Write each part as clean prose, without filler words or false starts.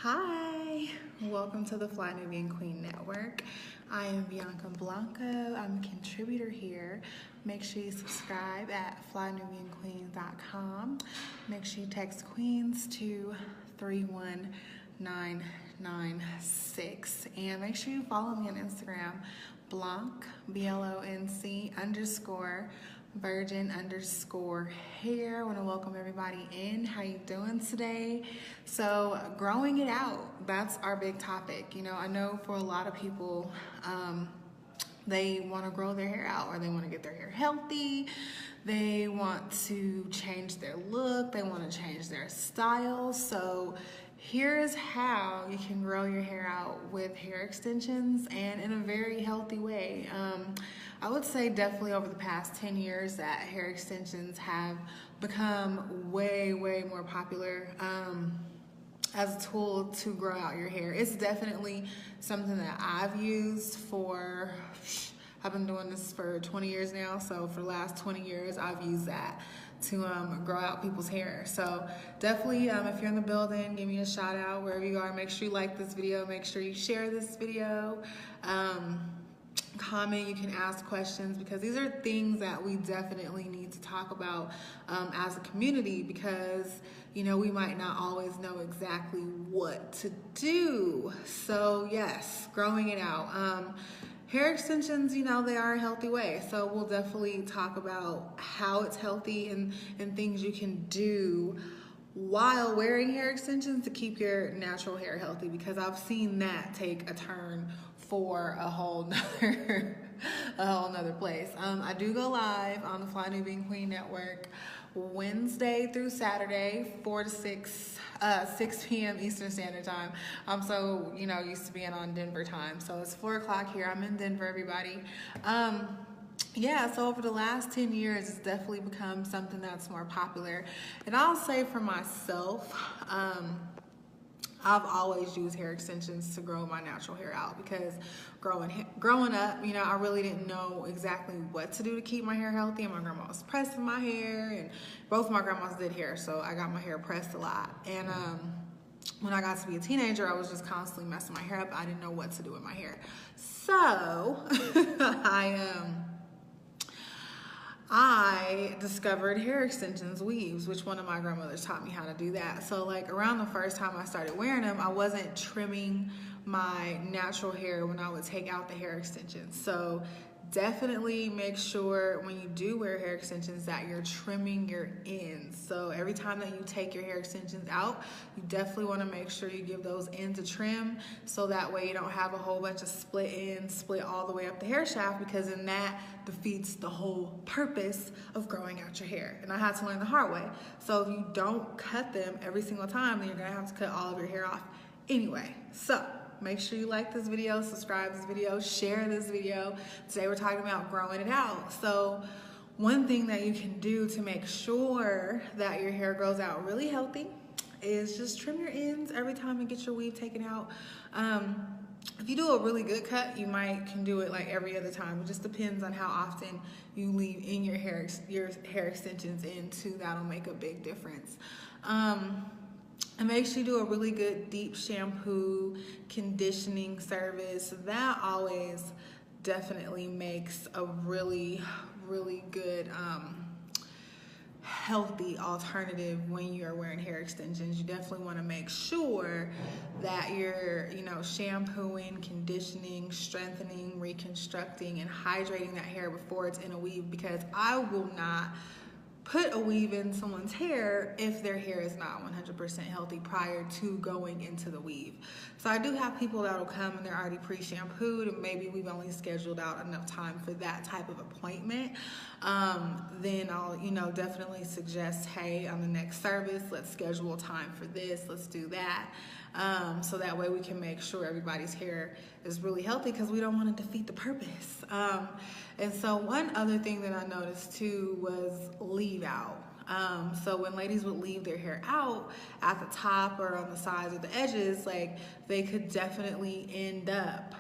Hi, welcome to the Fly Nubian Queen Network. I am Bianca Blanco. I'm a contributor here. Make sure you subscribe at flynubianqueens.com. Make sure you text Queens to 31996. And make sure you follow me on Instagram, Blanc, BLONC _ virgin _ hair. I want to welcome everybody in. How you doing today? So growing it out, that's our big topic. You know, I know for a lot of people, they want to grow their hair out, or they want to get their hair healthy. They want to change their look. They want to change their style. So here's how you can grow your hair out with hair extensions and in a very healthy way. I would say definitely over the past 10 years that hair extensions have become way more popular as a tool to grow out your hair. It's definitely something that I've used for, I've been doing this for 20 years now, so for the last 20 years I've used that to grow out people's hair. So definitely if you're in the building, give me a shout out wherever you are. Make sure you like this video, make sure you share this video, comment, you can ask questions, because these are things that we definitely need to talk about as a community, because you know, we might not always know exactly what to do. So yes, growing it out. Hair extensions, you know, they are a healthy way. So we'll definitely talk about how it's healthy and things you can do while wearing hair extensions to keep your natural hair healthy, because I've seen that take a turn for a whole nother place. I do go live on the Fly Nubian Queen Network Wednesday through Saturday, 4 to 6 p.m. Eastern Standard Time. I'm so, you know, used to being on Denver time. So it's 4 o'clock here. I'm in Denver, everybody. Yeah, so over the last 10 years, it's definitely become something that's more popular. And I'll say for myself, I've always used hair extensions to grow my natural hair out, because growing up, you know, I really didn't know exactly what to do to keep my hair healthy. And my grandma was pressing my hair, and both of my grandmas did hair, so I got my hair pressed a lot. And when I got to be a teenager, I was just constantly messing my hair up. I didn't know what to do with my hair. So I discovered hair extensions, weaves, which one of my grandmothers taught me how to do that. So like around the first time I started wearing them, I wasn't trimming my natural hair when I would take out the hair extensions. So definitely make sure when you do wear hair extensions that you're trimming your ends. So every time that you take your hair extensions out, you definitely want to make sure you give those ends a trim, so that way you don't have a whole bunch of split ends, split all the way up the hair shaft, because then that defeats the whole purpose of growing out your hair. And I had to learn the hard way. So if you don't cut them every single time, then you're gonna have to cut all of your hair off anyway. So make sure you like this video, subscribe to this video, share this video. Today we're talking about growing it out. So one thing that you can do to make sure that your hair grows out really healthy is just trim your ends every time you get your weave taken out. If you do a really good cut, you can do it like every other time. It just depends on how often you leave in your hair extensions in too. That'll make a big difference. And make sure you do a really good deep shampoo conditioning service. That always definitely makes a really good healthy alternative when you're wearing hair extensions. You definitely want to make sure that you're, you know, shampooing, conditioning, strengthening, reconstructing, and hydrating that hair before it's in a weave, because I will not put a weave in someone's hair if their hair is not 100% healthy prior to going into the weave. So I do have people that will come and they're already pre-shampooed, and maybe we've only scheduled out enough time for that type of appointment. Then I'll, you know, definitely suggest, hey, on the next service, let's schedule time for this, let's do that. So that way we can make sure everybody's hair is really healthy, because we don't want to defeat the purpose. And so one other thing that I noticed too was leave out. So when ladies would leave their hair out at the top or on the sides or the edges, like, they could definitely end up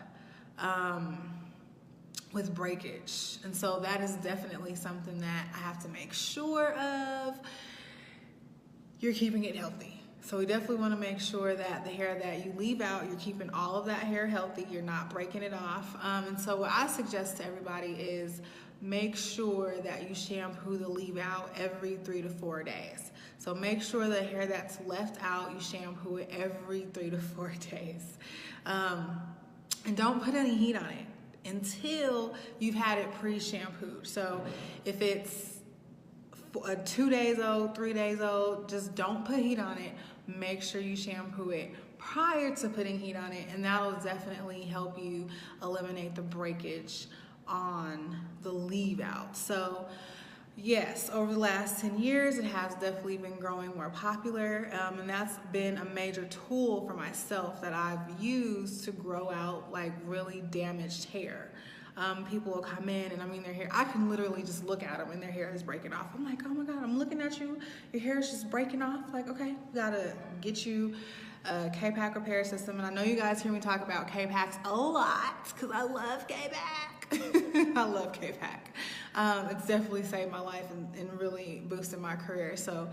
with breakage. And so that is definitely something that I have to make sure of. You're keeping it healthy. So we definitely want to make sure that the hair that you leave out, you're keeping all of that hair healthy, you're not breaking it off. And so what I suggest to everybody is make sure that you shampoo the leave out every 3 to 4 days. So make sure the hair that's left out, you shampoo it every 3 to 4 days. And don't put any heat on it until you've had it pre-shampooed. So if it's 2 days old, 3 days old, just don't put heat on it. Make sure you shampoo it prior to putting heat on it, and that'll definitely help you eliminate the breakage on the leave out. So yes, over the last 10 years, it has definitely been growing more popular, and that's been a major tool for myself that I've used to grow out like really damaged hair. People will come in and their hair, I can literally just look at them and their hair is breaking off. I'm like, oh my God, I'm looking at you, your hair is just breaking off. Like, okay, we gotta get you a K-Pack repair system. And I know you guys hear me talk about K-Packs a lot because I love K-Pack. I love K-Pack. It's definitely saved my life and really boosted my career. So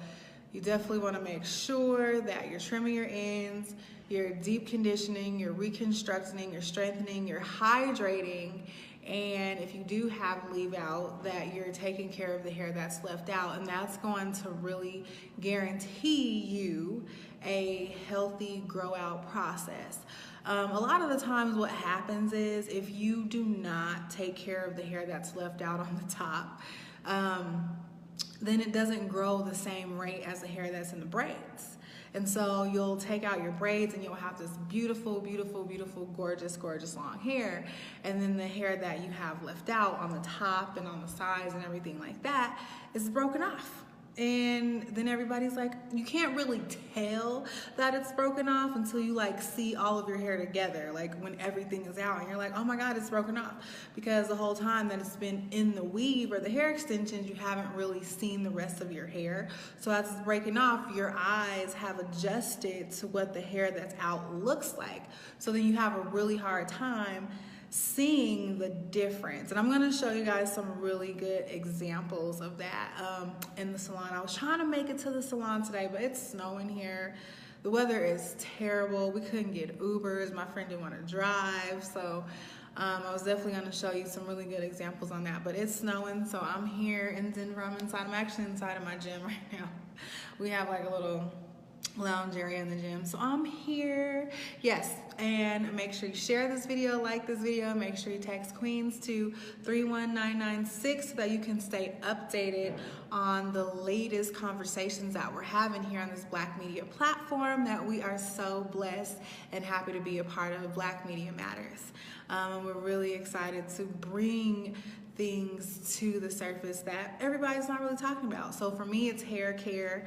you definitely want to make sure that you're trimming your ends, you're deep conditioning, you're reconstructing, you're strengthening, you're hydrating, and if you do have leave out, that you're taking care of the hair that's left out, and that's going to really guarantee you a healthy grow out process. A lot of the times what happens is if you do not take care of the hair that's left out on the top, then it doesn't grow the same rate as the hair that's in the braids. And so you'll take out your braids and you'll have this beautiful, beautiful, beautiful, gorgeous, gorgeous long hair. And then the hair that you have left out on the top and on the sides and everything like that is broken off. And then everybody's like, you can't really tell that it's broken off until you like see all of your hair together, like when everything is out and you're like, oh my God, it's broken off. Because the whole time that it's been in the weave or the hair extensions, you haven't really seen the rest of your hair. So as it's breaking off, your eyes have adjusted to what the hair that's out looks like. So then you have a really hard time seeing the difference. And I'm going to show you guys some really good examples of that in the salon. I was trying to make it to the salon today, but it's snowing here. The weather is terrible. We couldn't get Ubers. My friend didn't want to drive. So I was definitely going to show you some really good examples on that. But it's snowing, so I'm here in Denver. I'm actually inside of my gym right now. We have like a little lounge area in the gym. So I'm here. Yes, and make sure you share this video, like this video, make sure you text Queens to 31996 so that you can stay updated on the latest conversations that we're having here on this Black Media platform that we are so blessed and happy to be a part of. Black Media Matters. And we're really excited to bring things to the surface that everybody's not really talking about. So for me, it's hair care,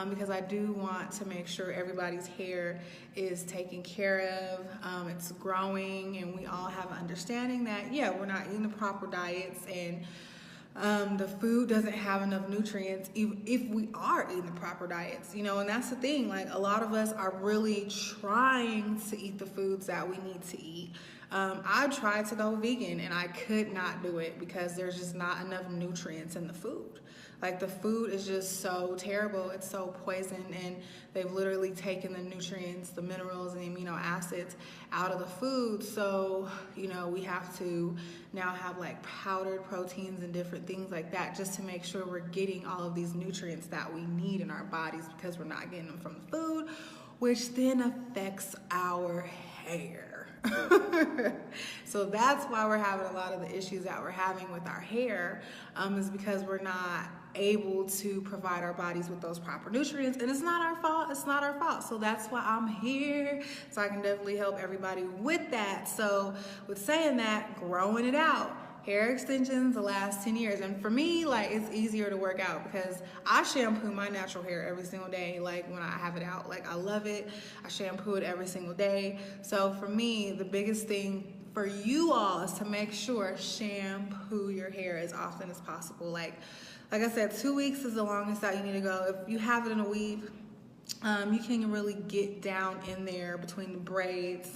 because I do want to make sure everybody's hair is taken care of, it's growing, and we all have an understanding that, yeah, we're not eating the proper diets, and the food doesn't have enough nutrients if we are eating the proper diets, and that's the thing. Like, a lot of us are really trying to eat the foods that we need to eat. I tried to go vegan and I could not do it because there's just not enough nutrients in the food. Like, the food is just so terrible. It's so poisoned, and they've literally taken the nutrients, the minerals, and the amino acids out of the food. So, we have to now have like powdered proteins and different things like that just to make sure we're getting all of these nutrients that we need in our bodies, because we're not getting them from the food, which then affects our hair. So that's why we're having a lot of the issues that we're having with our hair, is because we're not able to provide our bodies with those proper nutrients, and it's not our fault. It's not our fault. So that's why I'm here, so I can definitely help everybody with that. So with saying that, growing it out, hair extensions the last 10 years. And for me, like, it's easier to work out because I shampoo my natural hair every single day. Like, when I have it out, like, I love it. I shampoo it every single day. So for me, the biggest thing for you all is to make sure shampoo your hair as often as possible. Like I said, 2 weeks is the longest that you need to go. If you have it in a weave, You can really get down in there between the braids.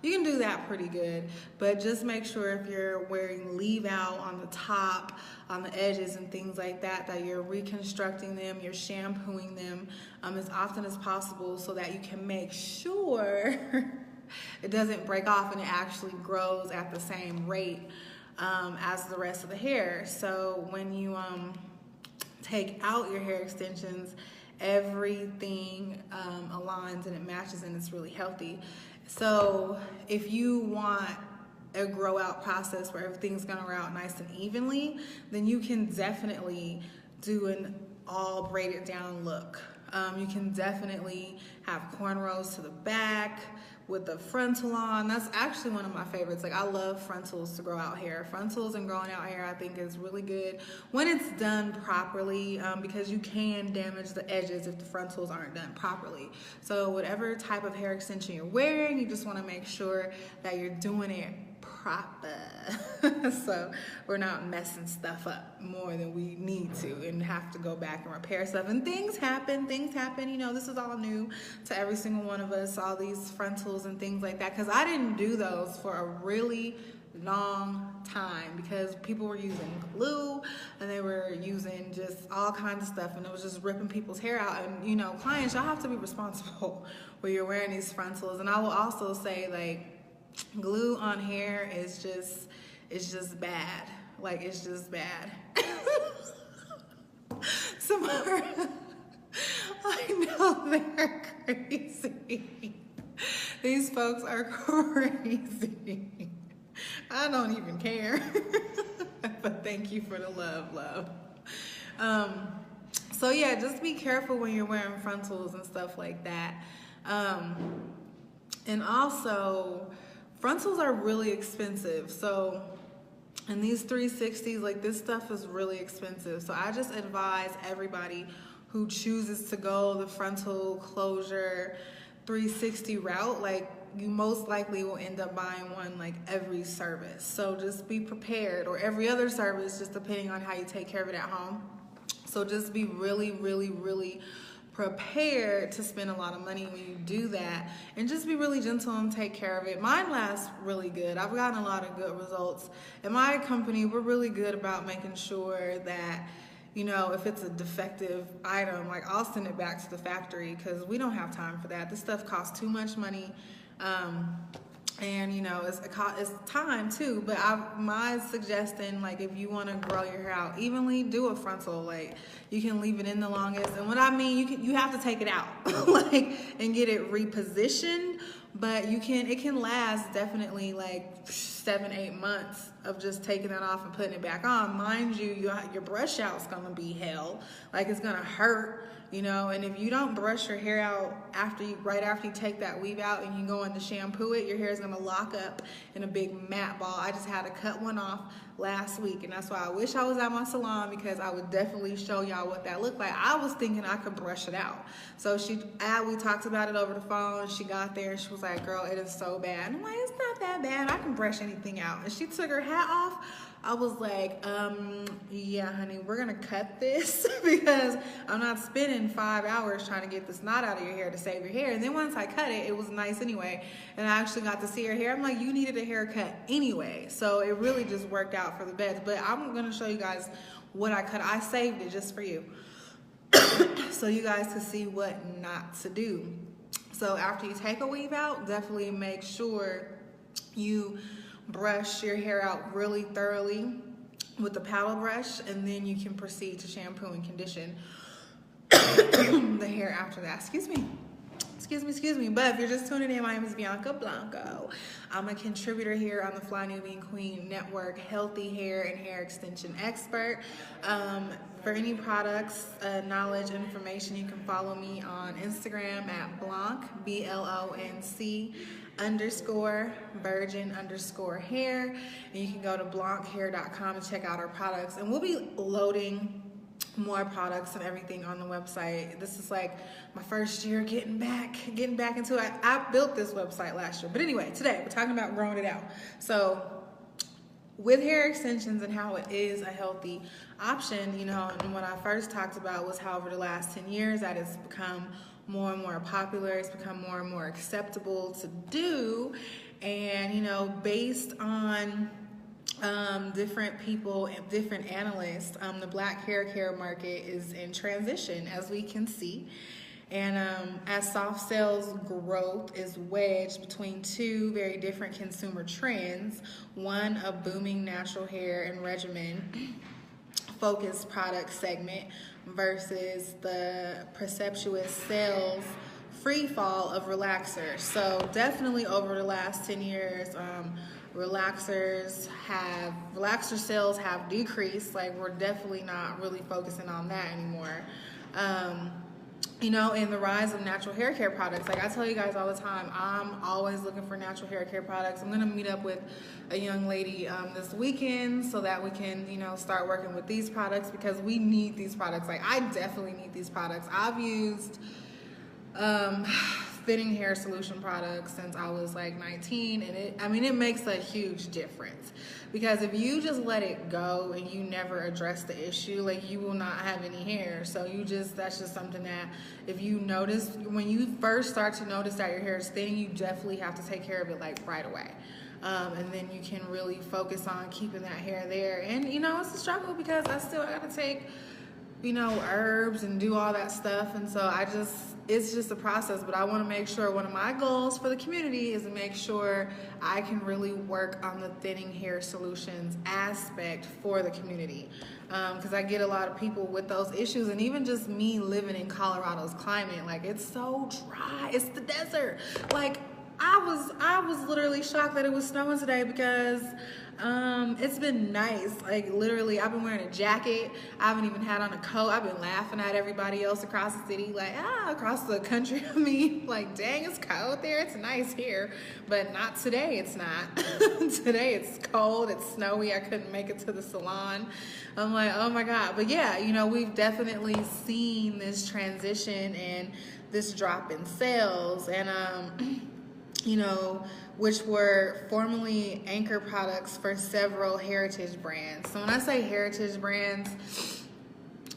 You can do that pretty good, but just make sure if you're wearing leave out on the top, on the edges and things like that, that you're reconstructing them, you're shampooing them as often as possible so that you can make sure it doesn't break off and it actually grows at the same rate as the rest of the hair. So when you take out your hair extensions, everything aligns and it matches and it's really healthy. So if you want a grow out process where everything's gonna grow out nice and evenly, then you can definitely do an all braided down look. You can definitely have cornrows to the back with the frontal on. That's actually one of my favorites. Like, I love frontals to grow out hair. Frontals and growing out hair I think is really good when it's done properly, because you can damage the edges if the frontals aren't done properly. So whatever type of hair extension you're wearing, you just want to make sure that you're doing it proper so we're not messing stuff up more than we need to and have to go back and repair stuff. And things happen, you know, this is all new to every single one of us, all these frontals and things like that, because I didn't do those for a really long time because people were using glue and they were using just all kinds of stuff and it was just ripping people's hair out. And you know, clients, y'all have to be responsible when you're wearing these frontals. And I will also say, like, glue on hair is just bad. Like, it's just bad. I know they're crazy. These folks are crazy. I don't even care. But thank you for the love. So yeah, just be careful when you're wearing frontals and stuff like that. And also, frontals are really expensive. So, and these 360s, like, this stuff is really expensive. So I just advise everybody who chooses to go the frontal closure 360 route, like, you most likely will end up buying one like every service. So just be prepared, or every other service, just depending on how you take care of it at home. So just be really prepared to spend a lot of money when you do that, and just be really gentle and take care of it. Mine lasts really good. I've gotten a lot of good results. In my company, we're really good about making sure that, you know, if it's a defective item, like, I'll send it back to the factory because we don't have time for that. This stuff costs too much money. And you know, it's time too, but my suggestion, like, if you want to grow your hair out evenly, do a frontal. Like, you can leave it in the longest, and what I mean, you have to take it out like, and get it repositioned, but it can last definitely like 7-8 months of just taking it off and putting it back on. Mind you, your brush out's gonna be hell. Like, it's gonna hurt, you know. And if you don't brush your hair out right after you take that weave out and you go in to shampoo it, your hair is gonna lock up in a big mat ball. I just had to cut one off last week, and that's why I wish I was at my salon, because I would definitely show y'all what that looked like. I was thinking I could brush it out. So we talked about it over the phone. She got there and she was like, "Girl, it is so bad." And I'm like, "It's not that bad. I can brush anything out." And she took her hat off. I was like, yeah, honey, we're gonna cut this because I'm not spending 5 hours trying to get this knot out of your hair to save your hair. And then once I cut it, it was nice anyway. And I actually got to see her hair. I'm like, you needed a haircut anyway. So it really just worked out for the best. But I'm gonna show you guys what I cut. I saved it just for you. So you guys can see what not to do. So after you take a weave out, definitely make sure you brush your hair out really thoroughly with the paddle brush, and then you can proceed to shampoo and condition the hair after that. Excuse me. But if you're just tuning in, my name is Bianca Blanco. I'm a contributor here on the Fly Nubian Queen Network, healthy hair and hair extension expert. For any products, knowledge, information, you can follow me on Instagram at Blonc, BLONC_virgin_hair. And you can go to blonchair.com to check out our products. And we'll be loading more products and everything on the website. This is like my first year getting back into it. I built this website last year. But anyway, today we're talking about growing it out. So with hair extensions and how it is a healthy option, you know, and what I first talked about was how over the last 10 years that it's become more and more popular. It's become more and more acceptable to do. And, you know, based on different people and different analysts, the black hair care market is in transition, as we can see. And as soft sales growth is wedged between two very different consumer trends, one a booming natural hair and regimen focused product segment versus the precipitous sales free fall of relaxers. So definitely over the last 10 years, relaxer sales have decreased. Like, we're definitely not really focusing on that anymore. You know, and the rise of natural hair care products. Like I tell you guys all the time, I'm always looking for natural hair care products. I'm gonna meet up with a young lady this weekend so that we can, you know, start working with these products, because we need these products. Like, I definitely need these products. I've used thinning hair solution products since I was like 19, and it makes a huge difference, because if you just let it go and you never address the issue, like, you will not have any hair. So that's just something that, if you notice, when you first start to notice that your hair is thinning, you definitely have to take care of it like right away. And then you can really focus on keeping that hair there. And, you know, it's a struggle because I gotta take, you know, herbs and do all that stuff. And so it's just a process, but I want to make sure, one of my goals for the community is to make sure I can really work on the thinning hair solutions aspect for the community. Because I get a lot of people with those issues, and even just me living in Colorado's climate, like, it's so dry, it's the desert. Like, I was literally shocked that it was snowing today, because it's been nice. Like, literally, I've been wearing a jacket. I haven't even had on a coat. I've been laughing at everybody else across the city, like, across the country. I mean, like, dang, it's cold there. It's nice here, but not today. It's not. Today it's cold. It's snowy. I couldn't make it to the salon. I'm like, oh my God. But yeah, you know, we've definitely seen this transition and this drop in sales, and you know, which were formerly anchor products for several heritage brands. So when I say heritage brands,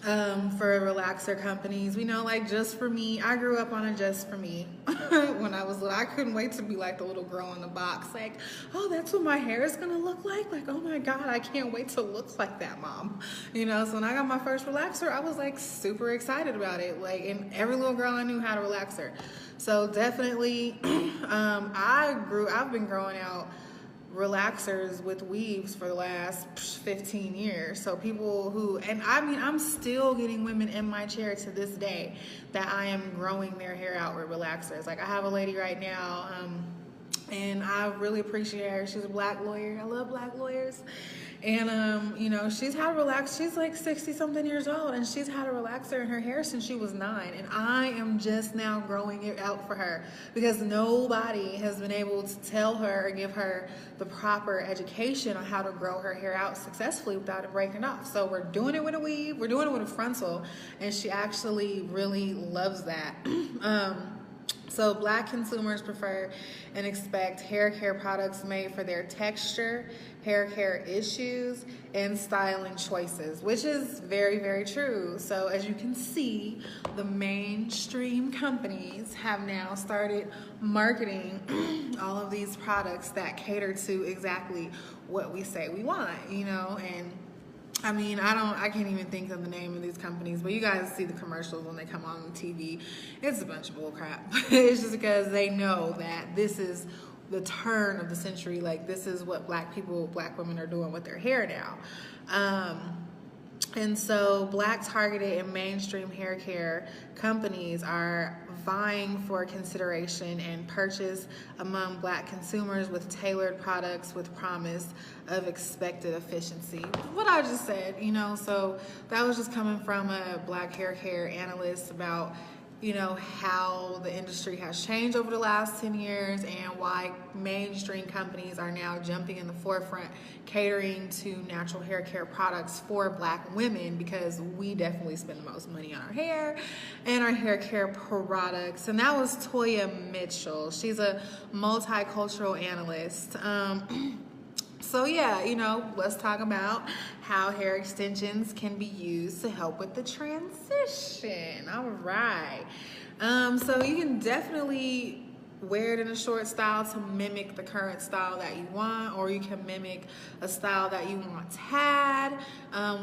for relaxer companies, we know, like, Just For Me. I grew up on a Just For Me when I was little. I couldn't wait to be like the little girl in the box, like, oh, that's what my hair is gonna look like. Like, oh my God, I can't wait to look like that, Mom. You know, so when I got my first relaxer, I was like super excited about it. Like, and every little girl I knew had a relaxer. So definitely, I've been growing out relaxers with weaves for the last 15 years. So people who, and I mean, I'm still getting women in my chair to this day that I am growing their hair out with relaxers. Like, I have a lady right now, and I really appreciate her. She's a black lawyer. I love black lawyers. And, you know, she's like 60 something years old, and she's had a relaxer in her hair since she was 9. And I am just now growing it out for her, because nobody has been able to tell her or give her the proper education on how to grow her hair out successfully without it breaking off. So we're doing it with a weave, we're doing it with a frontal, and she actually really loves that. So black consumers prefer and expect hair care products made for their texture, hair care issues, and styling choices, which is very, very true. So as you can see, the mainstream companies have now started marketing all of these products that cater to exactly what we say we want, you know. And I mean, I can't even think of the name of these companies, but you guys see the commercials when they come on TV. It's a bunch of bull crap. It's just because they know that this is the turn of the century. Like, this is what black women are doing with their hair now. And so black targeted and mainstream hair care companies are vying for consideration and purchase among black consumers with tailored products with promise of expected efficiency. What I just said, you know, so that was just coming from a black hair care analyst about, you know, how the industry has changed over the last 10 years and why mainstream companies are now jumping in the forefront, catering to natural hair care products for black women, because we definitely spend the most money on our hair and our hair care products. And that was Toya Mitchell. She's a multicultural analyst. So yeah, you know, let's talk about how hair extensions can be used to help with the transition. All right. So you can definitely wear it in a short style to mimic the current style that you want, or you can mimic a style that you once had,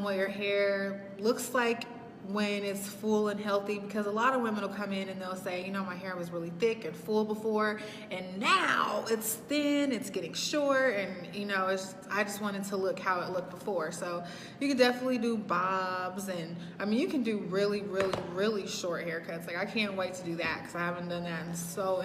what your hair looks like when it's full and healthy, because a lot of women will come in and they'll say, you know, my hair was really thick and full before, and now it's thin, it's getting short, and you know, I just wanted to look how it looked before. So you can definitely do bobs, and I mean, you can do really short haircuts. Like, I can't wait to do that because I haven't done that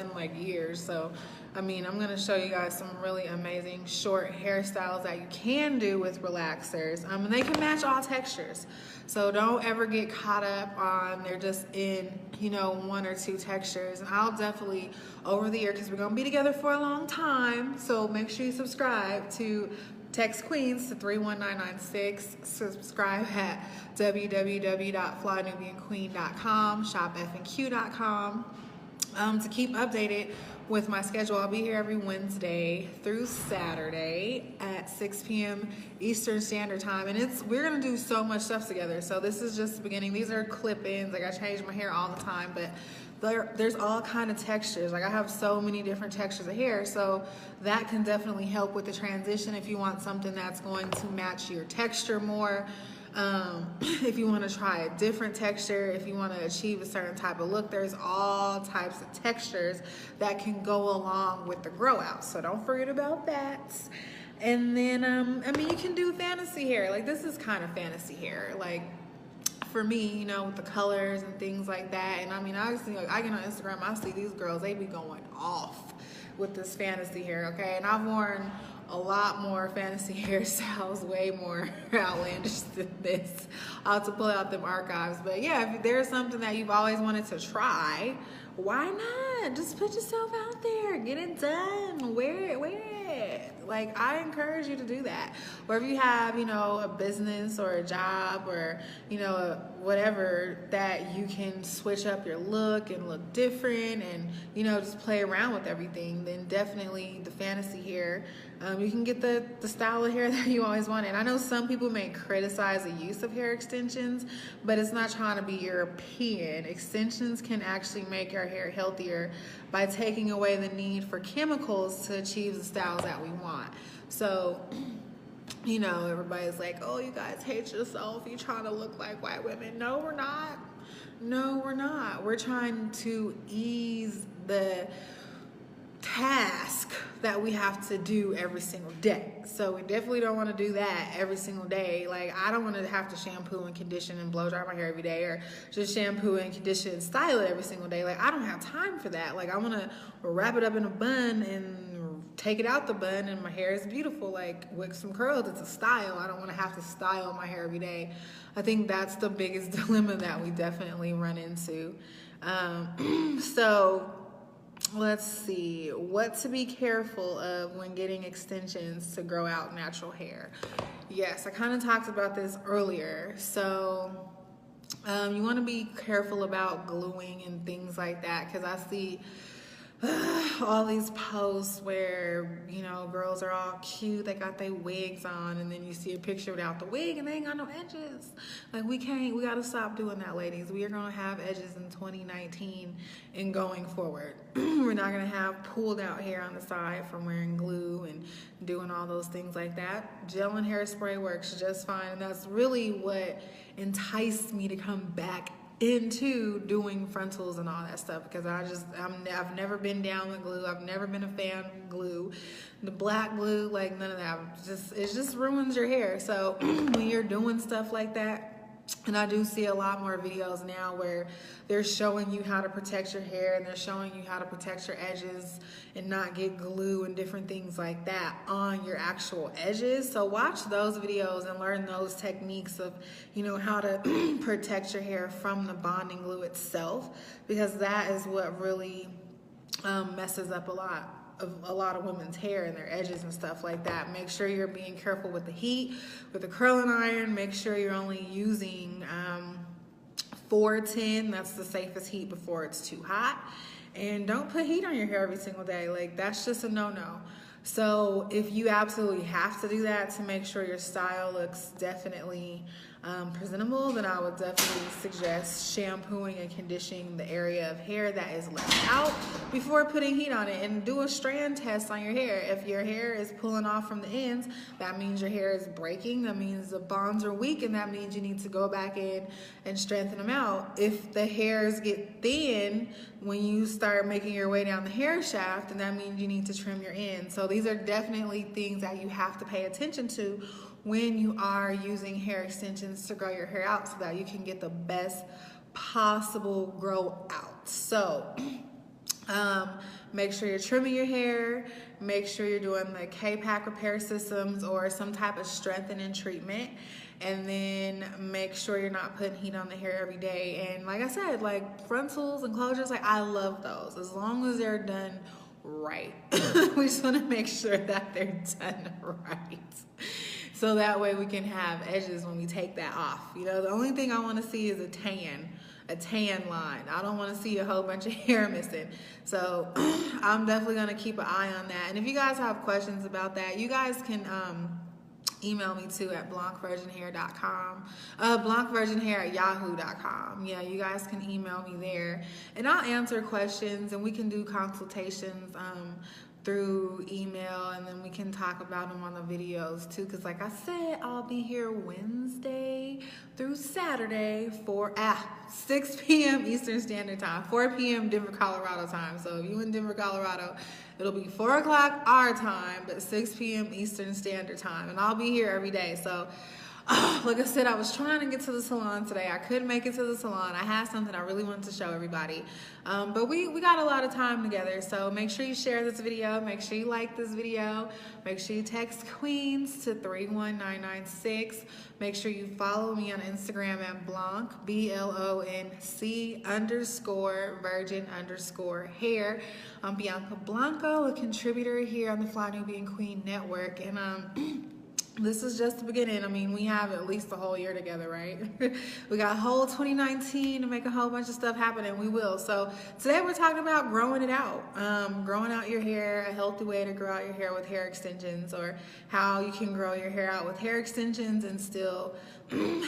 in like years. So I mean, I'm gonna show you guys some really amazing short hairstyles that you can do with relaxers, and they can match all textures. So don't ever get caught up on they're just in, you know, one or two textures. And I'll definitely, over the year, because we're gonna be together for a long time, so make sure you subscribe to Text Queens to 31996. Subscribe at www.flynubianqueen.com, shopfnq.com. To keep updated with my schedule, I'll be here every Wednesday through Saturday at 6 p.m. Eastern Standard Time, and we're gonna do so much stuff together. So this is just the beginning. These are clip-ins. Like, I change my hair all the time, but there's all kind of textures. Like, I have so many different textures of hair, so that can definitely help with the transition if you want something that's going to match your texture more. If you want to try a different texture, if you want to achieve a certain type of look, there's all types of textures that can go along with the grow out. So don't forget about that. And then, I mean, you can do fantasy hair. Like, this is kind of fantasy hair. Like, for me, you know, with the colors and things like that. And I mean, obviously, like, I get on Instagram, I see these girls, they be going off with this fantasy hair, okay? And I've worn a lot more fantasy hairstyles, way more outlandish than this. I'll have to pull out them archives. But yeah, if there's something that you've always wanted to try, why not? Just put yourself out there, get it done, wear it. Like, I encourage you to do that. Or if you have, you know, a business or a job or, you know, whatever, that you can switch up your look and look different and, you know, just play around with everything, then definitely the fantasy hair. You can get the style of hair that you always wanted. I know some people may criticize the use of hair extensions, but it's not trying to be European. Extensions can actually make our hair healthier by taking away the need for chemicals to achieve the styles that we want. So, you know, everybody's like, oh, you guys hate yourself, you're trying to look like white women. No, we're not. No, we're not. We're trying to ease the task that we have to do every single day. So we definitely don't want to do that every single day. Like, I don't want to have to shampoo and condition and blow dry my hair every day, or just shampoo and condition and style it every single day. Like, I don't have time for that. Like, I want to wrap it up in a bun and take it out the bun and my hair is beautiful. Like, with some curls, it's a style. I don't want to have to style my hair every day. I think that's the biggest dilemma that we definitely run into. So let's see, what to be careful of when getting extensions to grow out natural hair. Yes, I kind of talked about this earlier. So you want to be careful about gluing and things like that, because I see all these posts where, you know, girls are all cute, they got their wigs on, and then you see a picture without the wig and they ain't got no edges. Like, we gotta stop doing that, ladies. We are gonna have edges in 2019 and going forward. We're not gonna have pulled out hair on the side from wearing glue and doing all those things like that. Gel and hairspray works just fine, and that's really what enticed me to come back into doing frontals and all that stuff, because I've never been down with glue. I've never been a fan of glue. The black glue, like, none of that. It just ruins your hair. So when you're doing stuff like that, and I do see a lot more videos now where they're showing you how to protect your hair, and they're showing you how to protect your edges and not get glue and different things like that on your actual edges. So watch those videos and learn those techniques of, you know, how to protect your hair from the bonding glue itself, because that is what really messes up a lot of women's hair and their edges and stuff like that. Make sure you're being careful with the heat, with the curling iron. Make sure you're only using 410. That's the safest heat before it's too hot. And don't put heat on your hair every single day. Like, that's just a no-no. So if you absolutely have to do that to make sure your style looks definitely presentable, then I would definitely suggest shampooing and conditioning the area of hair that is left out before putting heat on it, and do a strand test on your hair. If your hair is pulling off from the ends, that means your hair is breaking, that means the bonds are weak, and that means you need to go back in and strengthen them out. If the hairs get thin when you start making your way down the hair shaft, then that means you need to trim your ends. So these are definitely things that you have to pay attention to when you are using hair extensions to grow your hair out, so that you can get the best possible grow out. So make sure you're trimming your hair, make sure you're doing the K-Pack repair systems or some type of strengthening treatment, and then make sure you're not putting heat on the hair every day. And like I said, like frontals and closures, like I love those as long as they're done right. We just want to make sure that they're done right, so that way we can have edges when we take that off. You know, the only thing I want to see is a tan line. I don't want to see a whole bunch of hair missing. So I'm definitely going to keep an eye on that. And if you guys have questions about that, you guys can email me too at blancvirginhair.com, blancvirginhair@yahoo.com. Yeah, you guys can email me there, and I'll answer questions, and we can do consultations through email, and then we can talk about them on the videos too, because like I said, I'll be here Wednesday through Saturday for 6 p.m. Eastern Standard Time, 4 p.m. Denver, Colorado time. So if you in Denver, Colorado, it'll be 4 o'clock our time, but 6 p.m. Eastern Standard Time, and I'll be here every day. So like I said, I was trying to get to the salon today. I couldn't make it to the salon. I had something I really wanted to show everybody. But we got a lot of time together. So make sure you share this video. Make sure you like this video. Make sure you text Queens to 31996. Make sure you follow me on Instagram at Blanc, BLONC_virgin_hair. I'm Bianca Blanco, a contributor here on the Fly Nubian Queen Network. And this is just the beginning. I mean, we have at least a whole year together, right? We got whole 2019 to make a whole bunch of stuff happen, and we will. So today we're talking about growing it out. Growing out your hair, a healthy way to grow out your hair with hair extensions, or how you can grow your hair out with hair extensions and still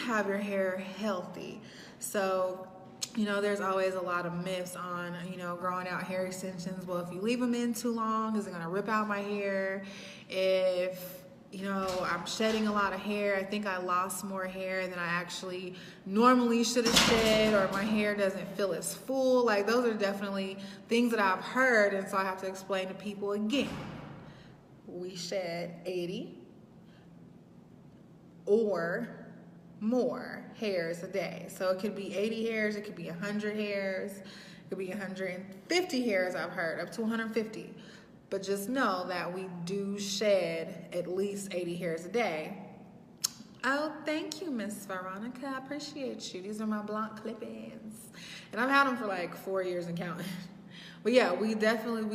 have your hair healthy. So, you know, there's always a lot of myths on, you know, growing out hair extensions. Well, if you leave them in too long, is it going to rip out my hair? If you know, I'm shedding a lot of hair, I think I lost more hair than I actually normally should have shed, or my hair doesn't feel as full. Like, those are definitely things that I've heard, and so I have to explain to people again. We shed 80 or more hairs a day. So it could be 80 hairs, it could be 100 hairs, it could be 150 hairs, I've heard, up to 150. But just know that we do shed at least 80 hairs a day. Oh, thank you, Miss Veronica. I appreciate you. These are my Blanc clip-ins. And I've had them for like 4 years and counting. But yeah, we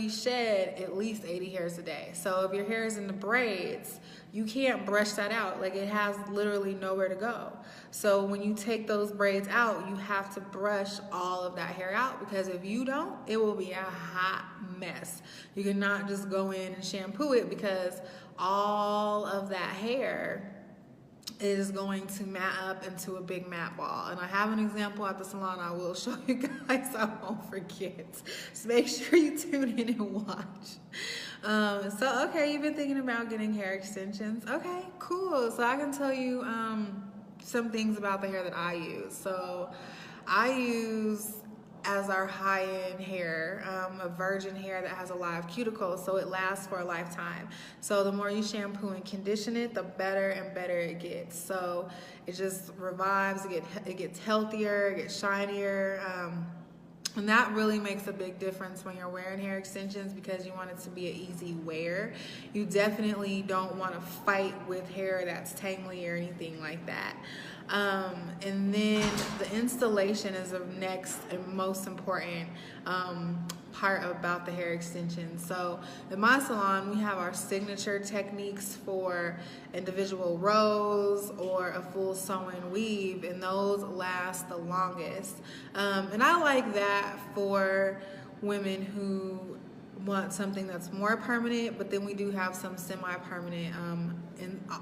shed at least 80 hairs a day. So if your hair is in the braids, you can't brush that out. Like, it has literally nowhere to go. So when you take those braids out, you have to brush all of that hair out, because if you don't, it will be a hot mess. You cannot just go in and shampoo it, because all of that hair is going to mat up into a big mat ball. And I have an example at the salon I will show you guys. I won't forget. So make sure you tune in and watch. So, okay, you've been thinking about getting hair extensions. Okay, cool. So I can tell you some things about the hair that I use. So I use, as our high-end hair, a virgin hair that has a live cuticle, so it lasts for a lifetime. So the more you shampoo and condition it, the better and better it gets. So it just revives, it gets healthier, it gets shinier, and that really makes a big difference when you're wearing hair extensions, because you want it to be an easy wear. You definitely don't want to fight with hair that's tangly or anything like that. And then the installation is the next and most important part about the hair extension. So in my salon, we have our signature techniques for individual rows or a full sew-in weave, and those last the longest. And I like that for women who want something that's more permanent, but then we do have some semi-permanent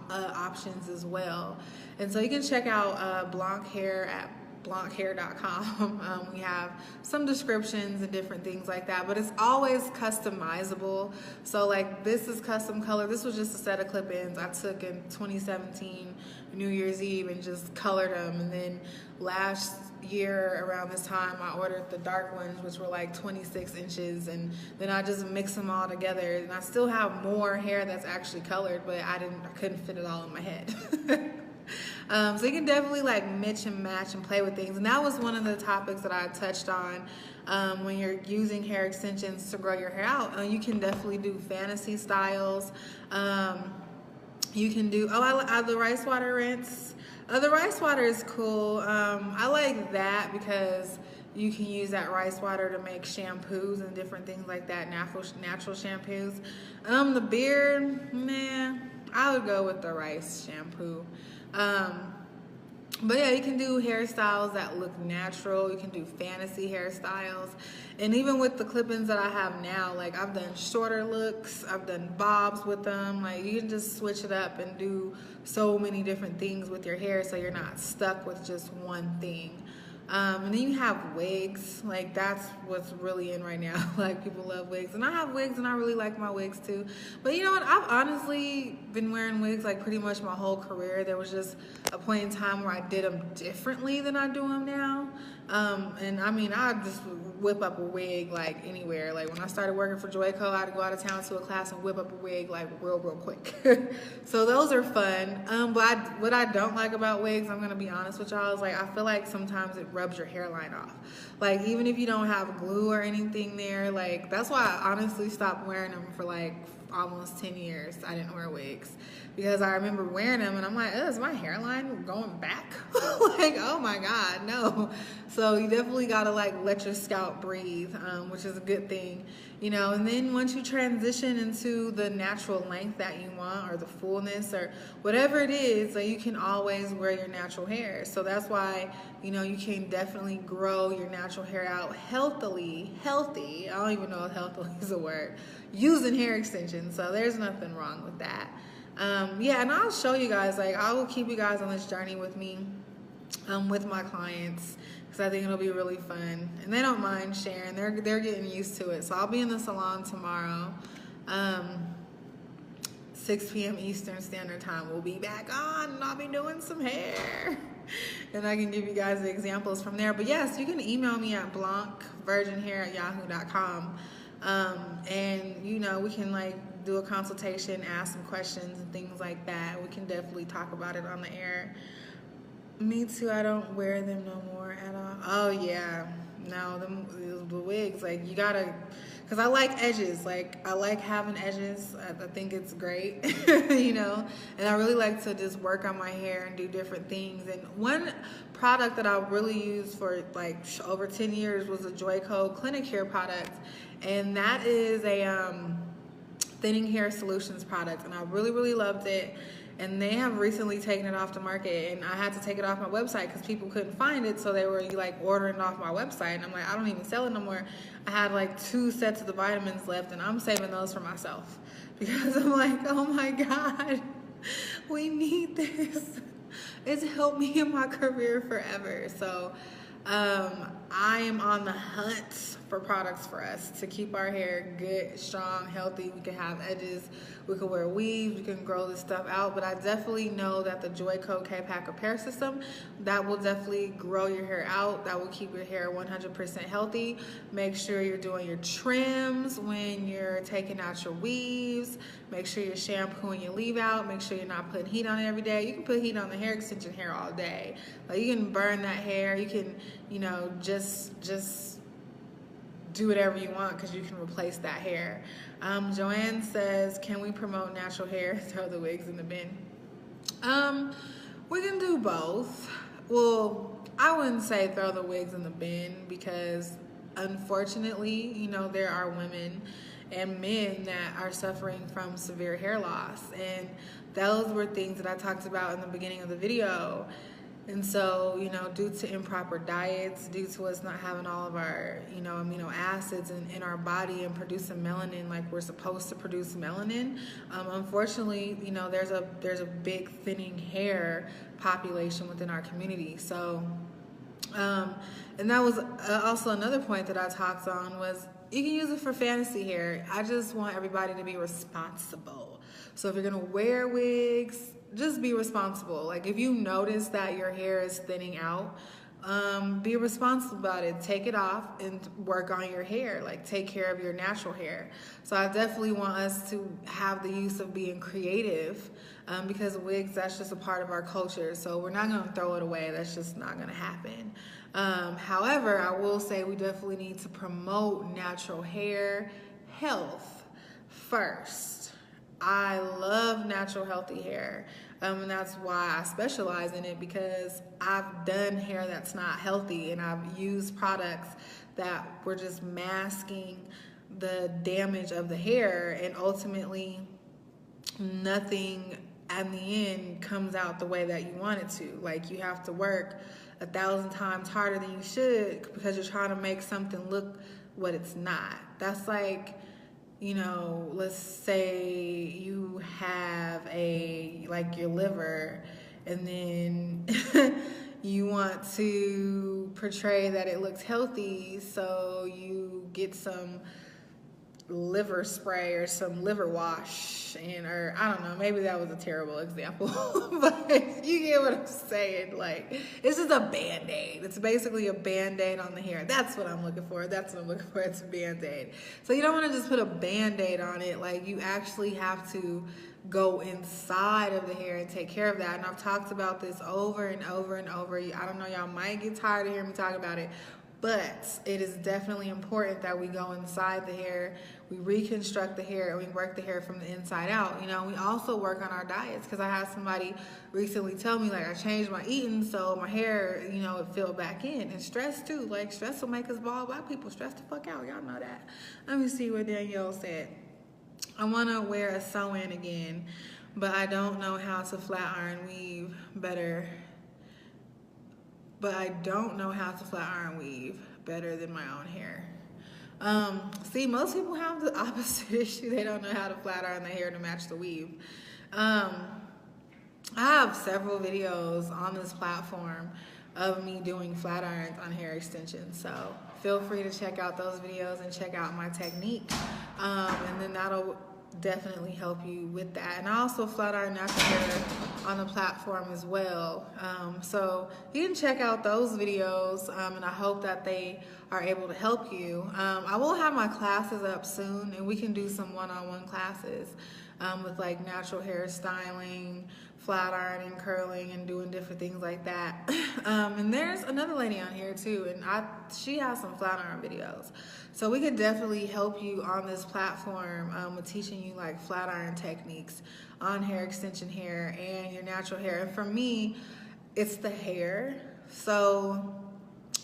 options as well. And so you can check out Blanc Hair at blanchair.com. We have some descriptions and different things like that, but it's always customizable. So like this is custom color. This was just a set of clip-ins I took in 2017 New Year's Eve and just colored them. And then last year around this time I ordered the dark ones, which were like 26 inches, and then I just mix them all together. And I still have more hair that's actually colored, but I couldn't fit it all in my head. So you can definitely like mix and match and play with things. And that was one of the topics that I touched on when you're using hair extensions to grow your hair out. You can definitely do fantasy styles. You can do, the rice water rinse. The rice water is cool. I like that because you can use that rice water to make shampoos and different things like that, natural shampoos. The beard, I would go with the rice shampoo. But yeah, you can do hairstyles that look natural. You can do fantasy hairstyles. And even with the clip-ins that I have now, like I've done shorter looks, I've done bobs with them. Like you can just switch it up and do so many different things with your hair so you're not stuck with just one thing. And then you have wigs. Like that's what's really in right now. Like people love wigs, and I have wigs and I really like my wigs too. But you know what, I've honestly been wearing wigs like pretty much my whole career. There was just a point in time where I did them differently than I do them now. And I mean, I just whip up a wig like anywhere. Like when I started working for Joico, I had to go out of town to a class and whip up a wig like real quick. So those are fun. But what I don't like about wigs, I'm gonna be honest with y'all, is like I feel like sometimes it rubs your hairline off. Like even if you don't have glue or anything there, like that's why I honestly stopped wearing them for like almost 10 years. I didn't wear wigs because I remember wearing them and I'm like, is my hairline going back? Like, oh my God, no. So you definitely gotta like let your scalp breathe, which is a good thing, you know. And then once you transition into the natural length that you want, or the fullness, or whatever it is, like you can always wear your natural hair. So that's why, you know, you can definitely grow your natural hair out healthy. I don't even know if healthy is a word. Using hair extensions, so there's nothing wrong with that. Yeah, and I'll show you guys, like I will keep you guys on this journey with me, with my clients, because I think it'll be really fun, and they don't mind sharing. They're getting used to it. So I'll be in the salon tomorrow, 6 p.m. Eastern Standard Time. We'll be back on, and I'll be doing some hair, and I can give you guys the examples from there. But yes, you can email me at blancvirginhair@yahoo.com. And you know, we can like do a consultation, ask some questions and things like that. We can definitely talk about it on the air. Me too, I don't wear them no more at all. Oh yeah, no, the wigs, like you gotta, because I like edges. Like I like having edges. I think it's great, you know. And I really like to just work on my hair and do different things. And one product that I really used for like over 10 years was a Joico Clinic Hair product, and that is a thinning hair solutions product, and I really loved it. And they have recently taken it off the market, and I had to take it off my website because people couldn't find it, so they were like ordering it off my website, and I'm like, I don't even sell it no more. I had like 2 sets of the vitamins left, and I'm saving those for myself because I'm like, oh my God, we need this. It's helped me in my career forever. So I am on the hunt for products for us to keep our hair good, strong, healthy. We can have edges, we can wear weaves, we can grow this stuff out. But I definitely know that the Joico K-Pack Repair System, that will definitely grow your hair out. That will keep your hair 100% healthy. Make sure you're doing your trims when you're taking out your weaves. Make sure you're shampooing your leave out. Make sure you're not putting heat on it every day. You can put heat on the hair extension hair all day. Like you can burn that hair. You can, you know, just do whatever you want because you can replace that hair. Joanne says, can we promote natural hair? Throw the wigs in the bin. We can do both. Well, I wouldn't say throw the wigs in the bin because unfortunately, you know, there are women and men that are suffering from severe hair loss, and those were things that I talked about in the beginning of the video. And so, you know, due to improper diets, due to us not having all of our, you know, amino acids in our body and producing melanin like we're supposed to produce melanin, unfortunately, you know, there's a big thinning hair population within our community. So, and that was also another point that I talked on was you can use it for fantasy hair. I just want everybody to be responsible. So if you're gonna wear wigs, just be responsible. Like if you notice that your hair is thinning out, be responsible about it. Take it off and work on your hair. Like take care of your natural hair. So I definitely want us to have the use of being creative, because wigs, that's just a part of our culture. So we're not gonna throw it away. That's just not gonna happen. However, I will say we definitely need to promote natural hair health first. I love natural healthy hair, and that's why I specialize in it, because I've done hair that's not healthy and I've used products that were just masking the damage of the hair, and ultimately nothing at the end comes out the way that you want it to. Like you have to work 1,000 times harder than you should because you're trying to make something look what it's not. That's like, you know, let's say you have like your liver, and then you want to portray that it looks healthy, so you get some liver spray or some liver wash, or I don't know, maybe that was a terrible example, but you get what I'm saying. Like, it's just a Band-Aid. It's basically a Band-Aid on the hair. That's what I'm looking for. That's what I'm looking for. It's a Band-Aid. So you don't want to just put a Band-Aid on it. Like, you actually have to go inside of the hair and take care of that. And I've talked about this over and over and over. I don't know, y'all might get tired of hearing me talk about it, but it is definitely important that we go inside the hair, we reconstruct the hair, and we work the hair from the inside out. You know, we also work on our diets, because I had somebody recently tell me, like, I changed my eating so my hair, you know, it filled back in. And stress too, like stress will make us bald. Black people stress the fuck out, y'all know that. Let me see what Danielle said. I want to wear a sew-in again, but I don't know how to flat iron weave better. But I don't know how to flat iron weave better than my own hair. See, most people have the opposite issue. They don't know how to flat iron their hair to match the weave. I have several videos on this platform of me doing flat irons on hair extensions. So feel free to check out those videos and check out my technique. And then that'll definitely help you with that. And I also flat iron natural hair on the platform as well. So you can check out those videos, and I hope that they are able to help you. I will have my classes up soon, and we can do some one-on-one classes with like natural hair styling, flat ironing, curling, and doing different things like that. And there's another lady on here too, and she has some flat iron videos. So we could definitely help you on this platform with teaching you like flat iron techniques on hair extension hair and your natural hair. And for me, it's the hair. So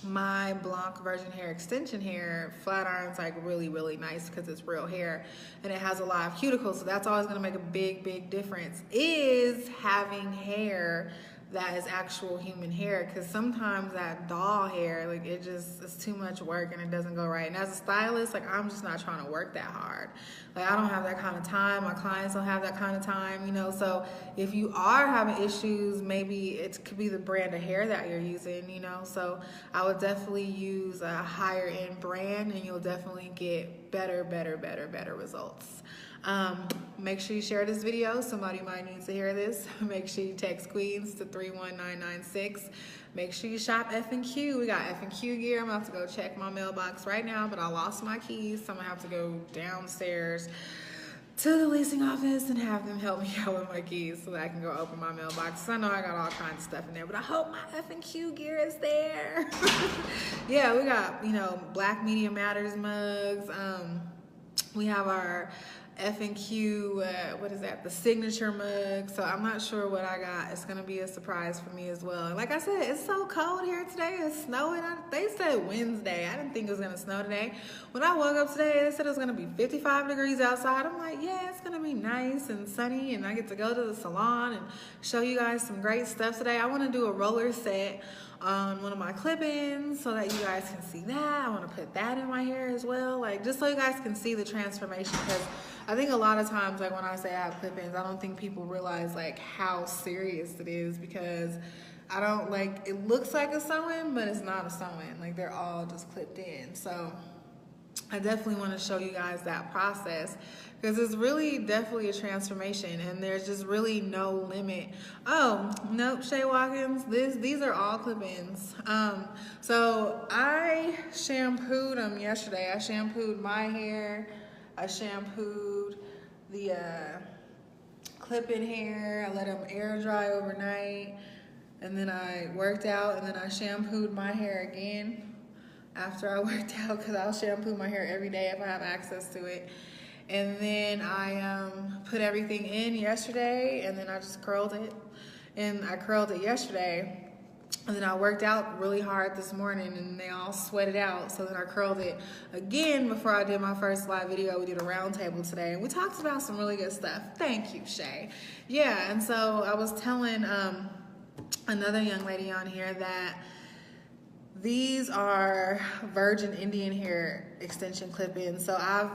my Blanc Virgin Hair extension hair, flat iron's like really, really nice because it's real hair and it has a lot of cuticles. So that's always gonna make a big, big difference, is having hair that is actual human hair, because sometimes that doll hair, like it's too much work and it doesn't go right. And as a stylist, like I'm just not trying to work that hard. Like I don't have that kind of time. My clients don't have that kind of time, you know. So if you are having issues, maybe it could be the brand of hair that you're using, you know. So I would definitely use a higher end brand and you'll definitely get better results. Make sure you share this video. Somebody might need to hear this. Make sure you text Queens to 31996. Make sure you shop F&Q. We got F&Q gear. I'm about to go check my mailbox right now, but I lost my keys, so I'm gonna have to go downstairs to the leasing office and have them help me out with my keys so that I can go open my mailbox. So I know I got all kinds of stuff in there, but I hope my F&Q gear is there. Yeah, we got, you know, Black Media Matters mugs. We have our F&Q, what is that? The signature mug. So I'm not sure what I got. It's gonna be a surprise for me as well. And like I said, it's so cold here today. It's snowing. They said Wednesday. I didn't think it was gonna snow today. When I woke up today, they said it was gonna be 55 degrees outside. I'm like, yeah, it's gonna be nice and sunny, and I get to go to the salon and show you guys some great stuff today. I want to do a roller set on one of my clip-ins so that you guys can see that. I want to put that in my hair as well, like just so you guys can see the transformation, because I think a lot of times, like when I say I have clip-ins, I don't think people realize like how serious it is, because I don't like, it looks like a sew-in, but it's not a sew-in. Like they're all just clipped in. So I definitely want to show you guys that process, because it's really definitely a transformation, and there's just really no limit. Oh, nope, Shay Watkins, these are all clip-ins. So I shampooed them yesterday. I shampooed my hair, I shampooed the clip-in hair, I let them air dry overnight, and then I worked out, and then I shampooed my hair again after I worked out, because I'll shampoo my hair every day if I have access to it. And then I put everything in yesterday, and then I just curled it. And I curled it yesterday, and then I worked out really hard this morning, and they all sweated out. So then I curled it again before I did my first live video. We did a round table today, and we talked about some really good stuff. Thank you, Shay. Yeah, and so I was telling another young lady on here that these are virgin Indian hair extension clip-ins. So I've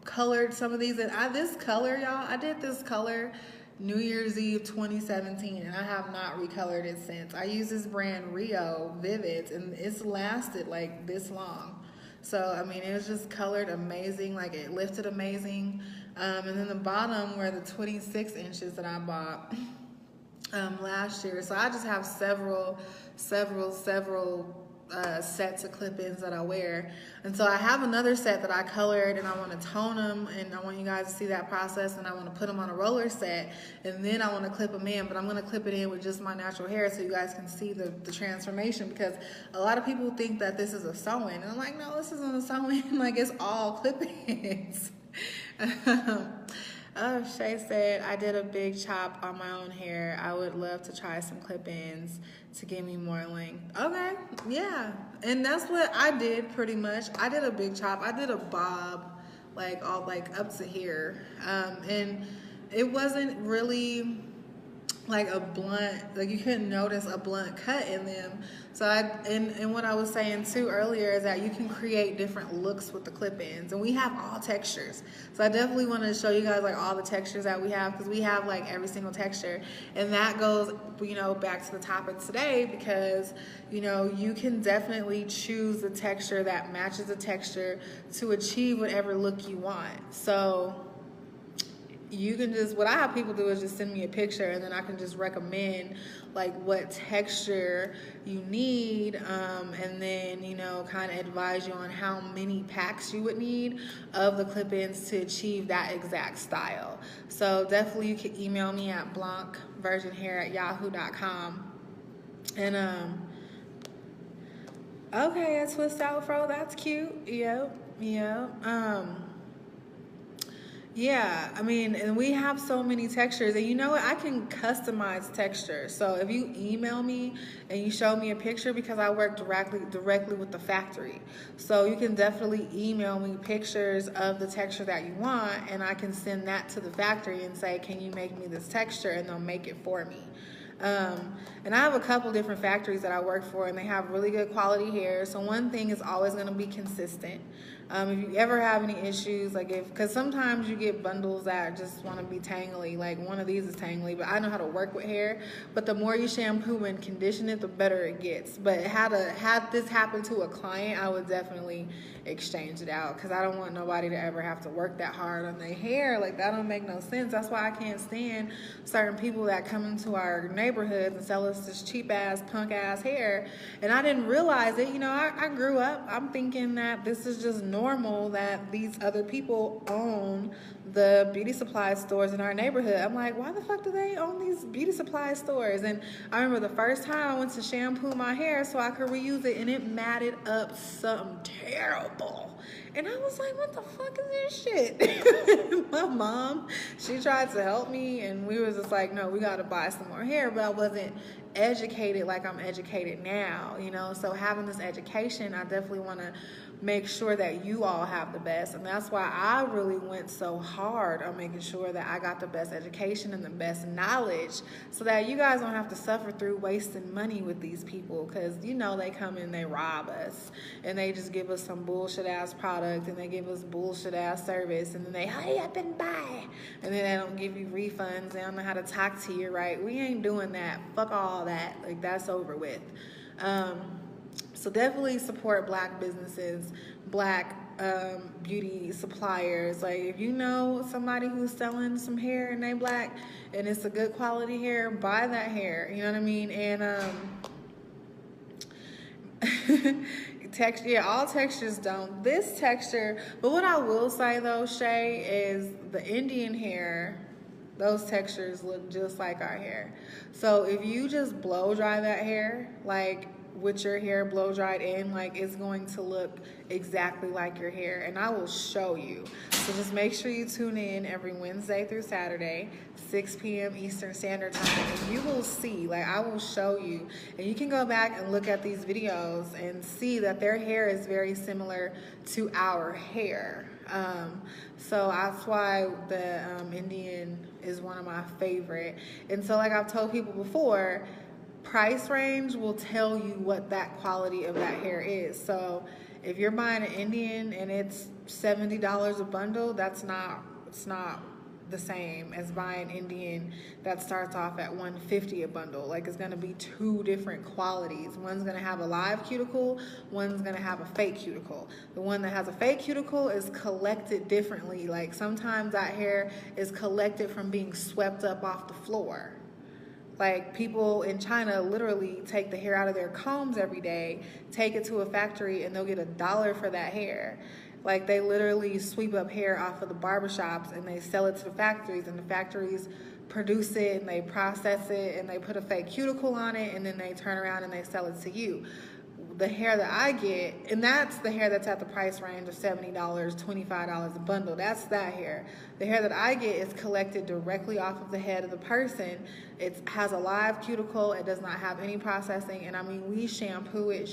colored some of these, and this color, y'all, I did this color New Year's Eve 2017, and I have not recolored it since. I use this brand Rio Vivids, and it's lasted like this long. So I mean, it was just colored amazing, like it lifted amazing. And then the bottom were the 26 inches that I bought last year. So I just have several sets of clip-ins that I wear. And so I have another set that I colored, and I want to tone them, and I want you guys to see that process, and I want to put them on a roller set, and then I want to clip them in, but I'm going to clip it in with just my natural hair so you guys can see the transformation, because a lot of people think that this is a sew-in, and I'm like, no, this isn't a sew-in. Like, it's all clip-ins. Oh, Shay said, I did a big chop on my own hair. I would love to try some clip-ins to give me more length. Okay, yeah. And that's what I did pretty much. I did a big chop. I did a bob, like all like up to here. And it wasn't really like a blunt, like you couldn't notice a blunt cut in them. So and what I was saying too earlier is that you can create different looks with the clip-ins, and we have all textures. So I definitely want to show you guys like all the textures that we have, because we have like every single texture, and that goes, you know, back to the topic today, because you know, you can definitely choose the texture that matches the texture to achieve whatever look you want. So you can just, what I have people do is just send me a picture, and then I can just recommend like what texture you need, and then, you know, kind of advise you on how many packs you would need of the clip-ins to achieve that exact style. So definitely you can email me at blancvirginhair@yahoo.com. And okay, a twist out fro, that's cute. Yep. Yeah, I mean, and we have so many textures, and you know what, I can customize textures. So if you email me and you show me a picture, because I work directly with the factory, so you can definitely email me pictures of the texture that you want, and I can send that to the factory and say, can you make me this texture, and they'll make it for me. And I have a couple different factories that I work for, and they have really good quality hair. So one thing is always going to be consistent. If you ever have any issues, like because sometimes you get bundles that just want to be tangly, like one of these is tangly, but I know how to work with hair. But the more you shampoo and condition it, the better it gets. But had this happen to a client, I would definitely exchange it out, because I don't want nobody to ever have to work that hard on their hair. Like, that don't make no sense. That's why I can't stand certain people that come into our neighborhoods and sell us this cheap ass, punk ass hair. And I didn't realize it. You know, I grew up, I'm thinking that this is just normal, that these other people own the beauty supply stores in our neighborhood. I'm like, why the fuck do they own these beauty supply stores? And I remember the first time I went to shampoo my hair so I could reuse it, and it matted up something terrible. And I was like, what the fuck is this shit? mom, she tried to help me, and we was just like, no, we got to buy some more hair. But I wasn't educated like I'm educated now, you know. So having this education, I definitely want to make sure that you all have the best. And that's why I really went so hard on making sure that I got the best education and the best knowledge, so that you guys don't have to suffer through wasting money with these people, because you know they come in, they rob us, and they just give us some bullshit ass product, and they give us bullshit ass service, and then they hurry up and buy, and then they don't give you refunds, they don't know how to talk to you right. We ain't doing that. Fuck all that. Like, that's over with. So definitely support black businesses, black beauty suppliers. Like, if you know somebody who's selling some hair and they black and it's a good quality hair, buy that hair. You know what I mean? And texture, yeah, all textures don't. This texture, but what I will say though, Shay, is the Indian hair, those textures look just like our hair. So if you just blow dry that hair, like with your hair blow dried in, like, it's going to look exactly like your hair, and I will show you. So just make sure you tune in every Wednesday through Saturday, 6 p.m. Eastern Standard Time, and you will see, like, I will show you, and you can go back and look at these videos and see that their hair is very similar to our hair. So that's why the Indian is one of my favorite. And so, like I've told people before, price range will tell you what that quality of that hair is. So if you're buying an Indian and it's $70 a bundle, it's not the same as buying Indian that starts off at $150 a bundle. Like, it's gonna be two different qualities. One's gonna have a live cuticle, one's gonna have a fake cuticle. The one that has a fake cuticle is collected differently. Like, sometimes that hair is collected from being swept up off the floor. Like, people in China literally take the hair out of their combs every day, take it to a factory, and they'll get $1 for that hair. Like, they literally sweep up hair off of the barbershops and they sell it to the factories, and the factories produce it and they process it and they put a fake cuticle on it, and then they turn around and they sell it to you. The hair that I get, and that's the hair that's at the price range of $70, $25 a bundle, that's that hair. The hair that I get is collected directly off of the head of the person. It has a live cuticle, it does not have any processing, and I mean, we shampoo it.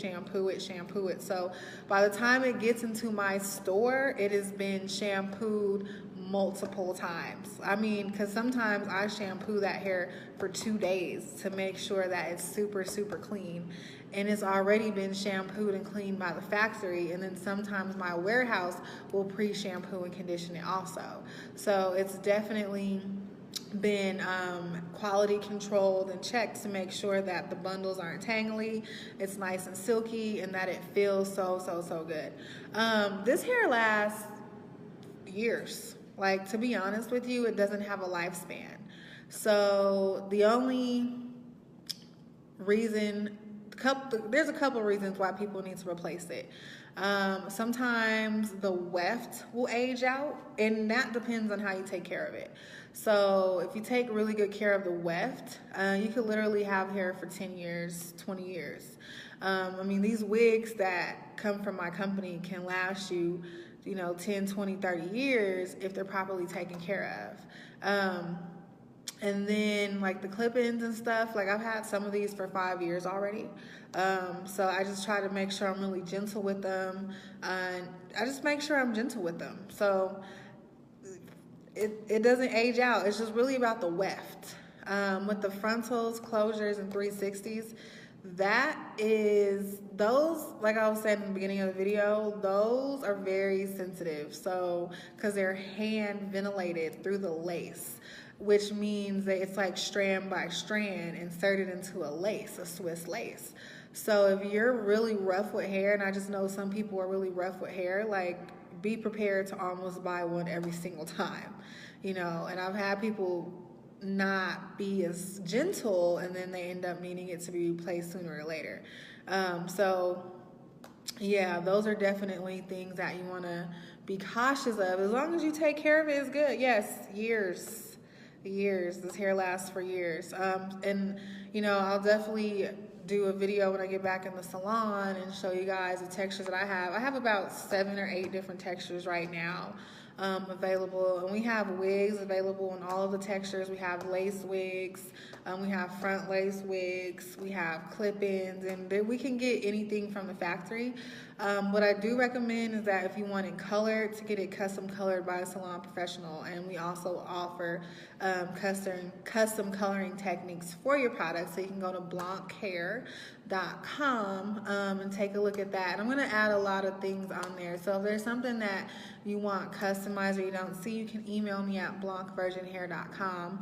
So by the time it gets into my store, it has been shampooed multiple times. I mean, because sometimes I shampoo that hair for 2 days to make sure that it's super, super clean. And it's already been shampooed and cleaned by the factory, and then sometimes my warehouse will pre-shampoo and condition it also. So it's definitely been quality controlled and checked to make sure that the bundles aren't tangly, it's nice and silky, and that it feels so good. This hair lasts years. Like, to be honest with you, it doesn't have a lifespan. So the only reason, there's a couple reasons why people need to replace it. Sometimes the weft will age out, and that depends on how you take care of it. So if you take really good care of the weft, you could literally have hair for 10 years, 20 years. I mean, these wigs that come from my company can last you, 10, 20, 30 years if they're properly taken care of. And then, like, the clip-ins and stuff, like, I've had some of these for 5 years already. So I just try to make sure I'm really gentle with them. And I just make sure I'm gentle with them. So it doesn't age out. It's just really about the weft. With the frontals, closures, and 360s, those, like I was saying in the beginning of the video, those are very sensitive. So, because they're hand ventilated through the lace, which means that it's like strand by strand inserted into a lace, a Swiss lace. So if you're really rough with hair, and I just know some people are really rough with hair, like, be prepared to almost buy one every single time, and I've had people not be as gentle, and then they end up needing it to be replaced sooner or later. So yeah, those are definitely things that you want to be cautious of. As long as you take care of it, it's good. Yes, years. This hair lasts for years. And I'll definitely do a video when I get back in the salon and show you guys the textures that I have. I have about 7 or 8 different textures right now. available. And we have wigs available in all of the textures. We have lace wigs, we have front lace wigs, we have clip-ins, and we can get anything from the factory. What I do recommend is that if you want it colored, to get it custom colored by a salon professional. And we also offer custom coloring techniques for your products. So you can go to blanchair.com and take a look at that. And I'm going to add a lot of things on there. So if there's something that you want customized or you don't see, you can email me at blancvirginhair.com.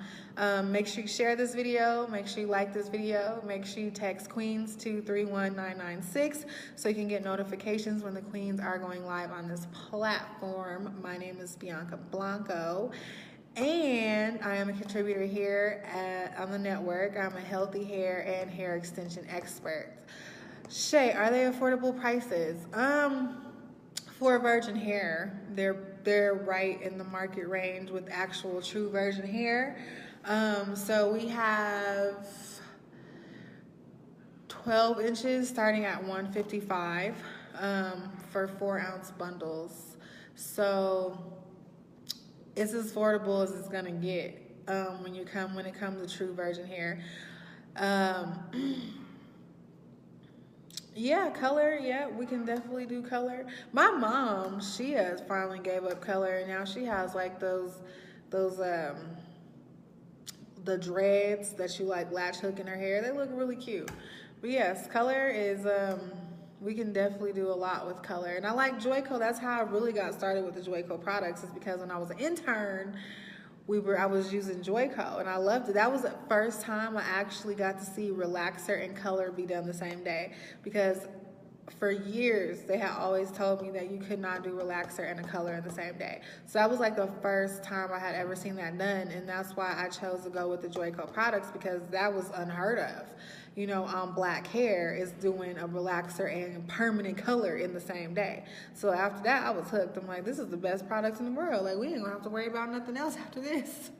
Make sure you share this video. Make sure you like this video. Make sure you text Queens to 31996 so you can get notifications when the Queens are going live on this platform. My name is Bianca Blanco, and I am a contributor here on the network. I'm a healthy hair and hair extension expert. Shay, are they affordable prices? For virgin hair, they're right in the market range with actual true virgin hair. So we have 12 inches starting at $155 for 4-ounce bundles. So it's as affordable as it's gonna get when it comes to true virgin hair. Yeah, color. Yeah, we can definitely do color. My mom, she has finally gave up color, and now she has like those the dreads that you like latch hook in her hair. They look really cute. But yes, color is we can definitely do a lot with color. And I like Joico. That's how I really got started with the Joico products, is because when I was an intern, I was using Joico, and I loved it. That was the first time I actually got to see relaxer and color be done the same day, because for years they had always told me that you could not do relaxer and a color in the same day. So that was like the first time I had ever seen that done, and that's why I chose to go with the Joico products, because that was unheard of. You know, black hair is doing a relaxer and permanent color in the same day. So after that, I was hooked. I'm like, this is the best products in the world. Like, we ain't gonna have to worry about nothing else after this.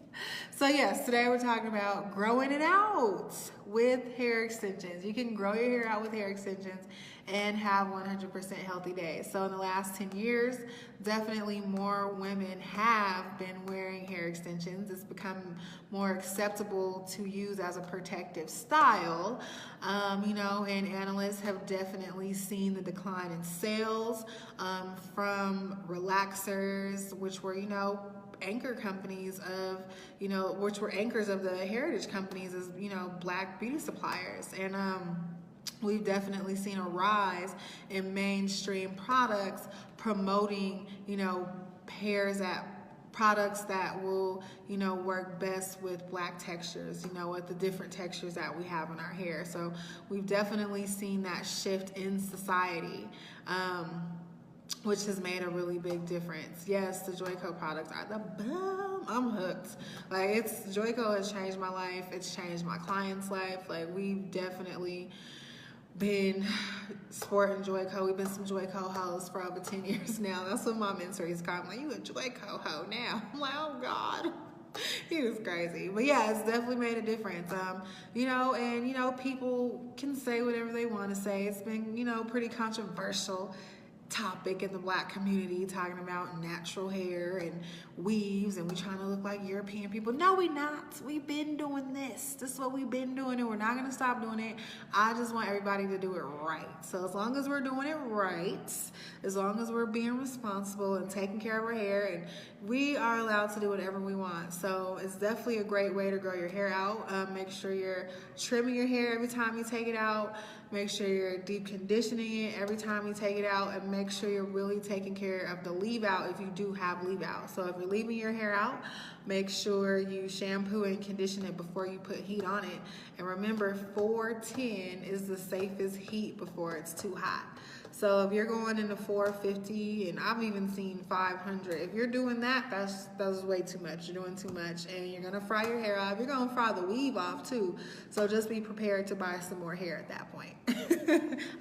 So yes, today we're talking about growing it out with hair extensions. You can grow your hair out with hair extensions and have 100% healthy days. So in the last 10 years, definitely more women have been wearing hair extensions. It's become more acceptable to use as a protective style, you know, and analysts have definitely seen the decline in sales from relaxers, which were, you know, anchor companies of, you know, which were anchors of the heritage companies as, you know, black beauty suppliers. And we've definitely seen a rise in mainstream products promoting, you know, products that will, you know, work best with black textures, you know, with the different textures that we have in our hair. So we've definitely seen that shift in society, which has made a really big difference. Yes, the Joico products are the bomb. I'm hooked. Like, Joico has changed my life. It's changed my client's life. Like, we've definitely been sporting Joico. We've been some Joico hoes for over 10 years now. That's what my mentor is calling. Like, you a Joico hoe now. I'm like, oh God. He was crazy. But yeah, it's definitely made a difference. You know, and, you know, people can say whatever they want to say. It's been, you know, pretty controversial topic in the black community, talking about natural hair and weaves, and we trying to look like European people. No, we not. We've been doing this. This is what we've been doing, and we're not going to stop doing it. I just want everybody to do it right. So as long as we're doing it right, as long as we're being responsible and taking care of our hair, and we are allowed to do whatever we want. So it's definitely a great way to grow your hair out. Make sure you're trimming your hair every time you take it out. Make sure you're deep conditioning it every time you take it out, and make sure you're really taking care of the leave out if you do have leave out. So if you're leaving your hair out, make sure you shampoo and condition it before you put heat on it. And remember, 410 is the safest heat before it's too hot. So if you're going into 450, and I've even seen 500, if you're doing that, that's way too much. You're doing too much, and you're gonna fry your hair off. You're gonna fry the weave off too. So just be prepared to buy some more hair at that point.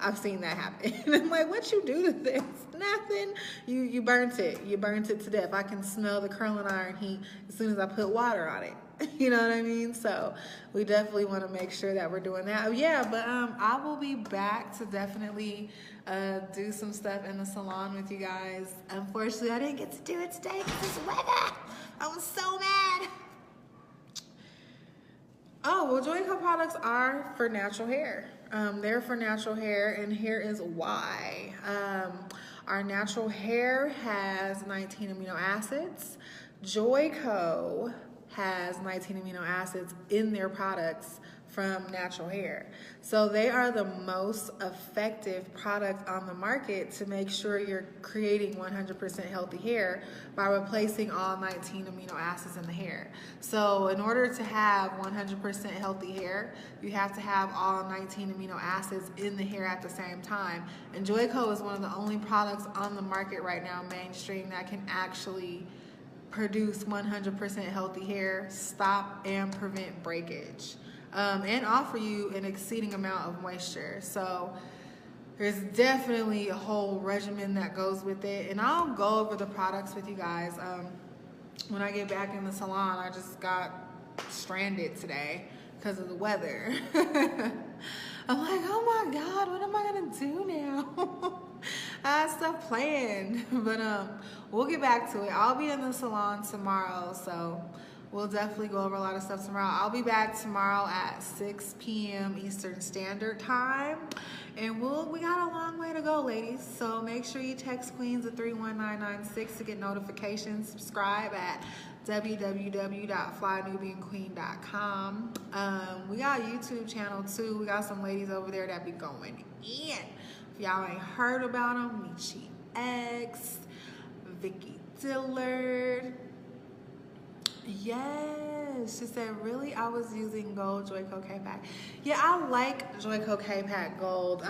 I've seen that happen. And I'm like, what you do to this? Nothing. You burnt it. You burnt it to death. I can smell the curling iron heat as soon as I put water on it. You know what I mean? So we definitely want to make sure that we're doing that. Yeah, but I will be back to definitely do some stuff in the salon with you guys. Unfortunately, I didn't get to do it today because it's weather. I was so mad. Oh, well, Joico products are for natural hair. They're for natural hair, and here is why. Our natural hair has 19 amino acids. Joico has 19 amino acids in their products from natural hair. So they are the most effective product on the market to make sure you're creating 100% healthy hair by replacing all 19 amino acids in the hair. So in order to have 100% healthy hair, you have to have all 19 amino acids in the hair at the same time. And Joico is one of the only products on the market right now, mainstream, that can actually produce 100% healthy hair, stop and prevent breakage. And offer you an exceeding amount of moisture. So there's definitely a whole regimen that goes with it. And I'll go over the products with you guys. When I get back in the salon, I just got stranded today because of the weather. I'm like, oh my God, what am I gonna do now? I had stuff planned, but we'll get back to it. I'll be in the salon tomorrow, so we'll definitely go over a lot of stuff tomorrow. I'll be back tomorrow at 6 p.m. Eastern Standard Time. And we got a long way to go, ladies. So make sure you text Queens at 31996 to get notifications. Subscribe at www.flynubianqueen.com. We got a YouTube channel too. We got some ladies over there that be going in. If y'all ain't heard about them, Michi X, Vicky Dillard. Yes, she said, really? I was using gold Joico K-Pack. Yeah, I like Joico K-Pack Gold.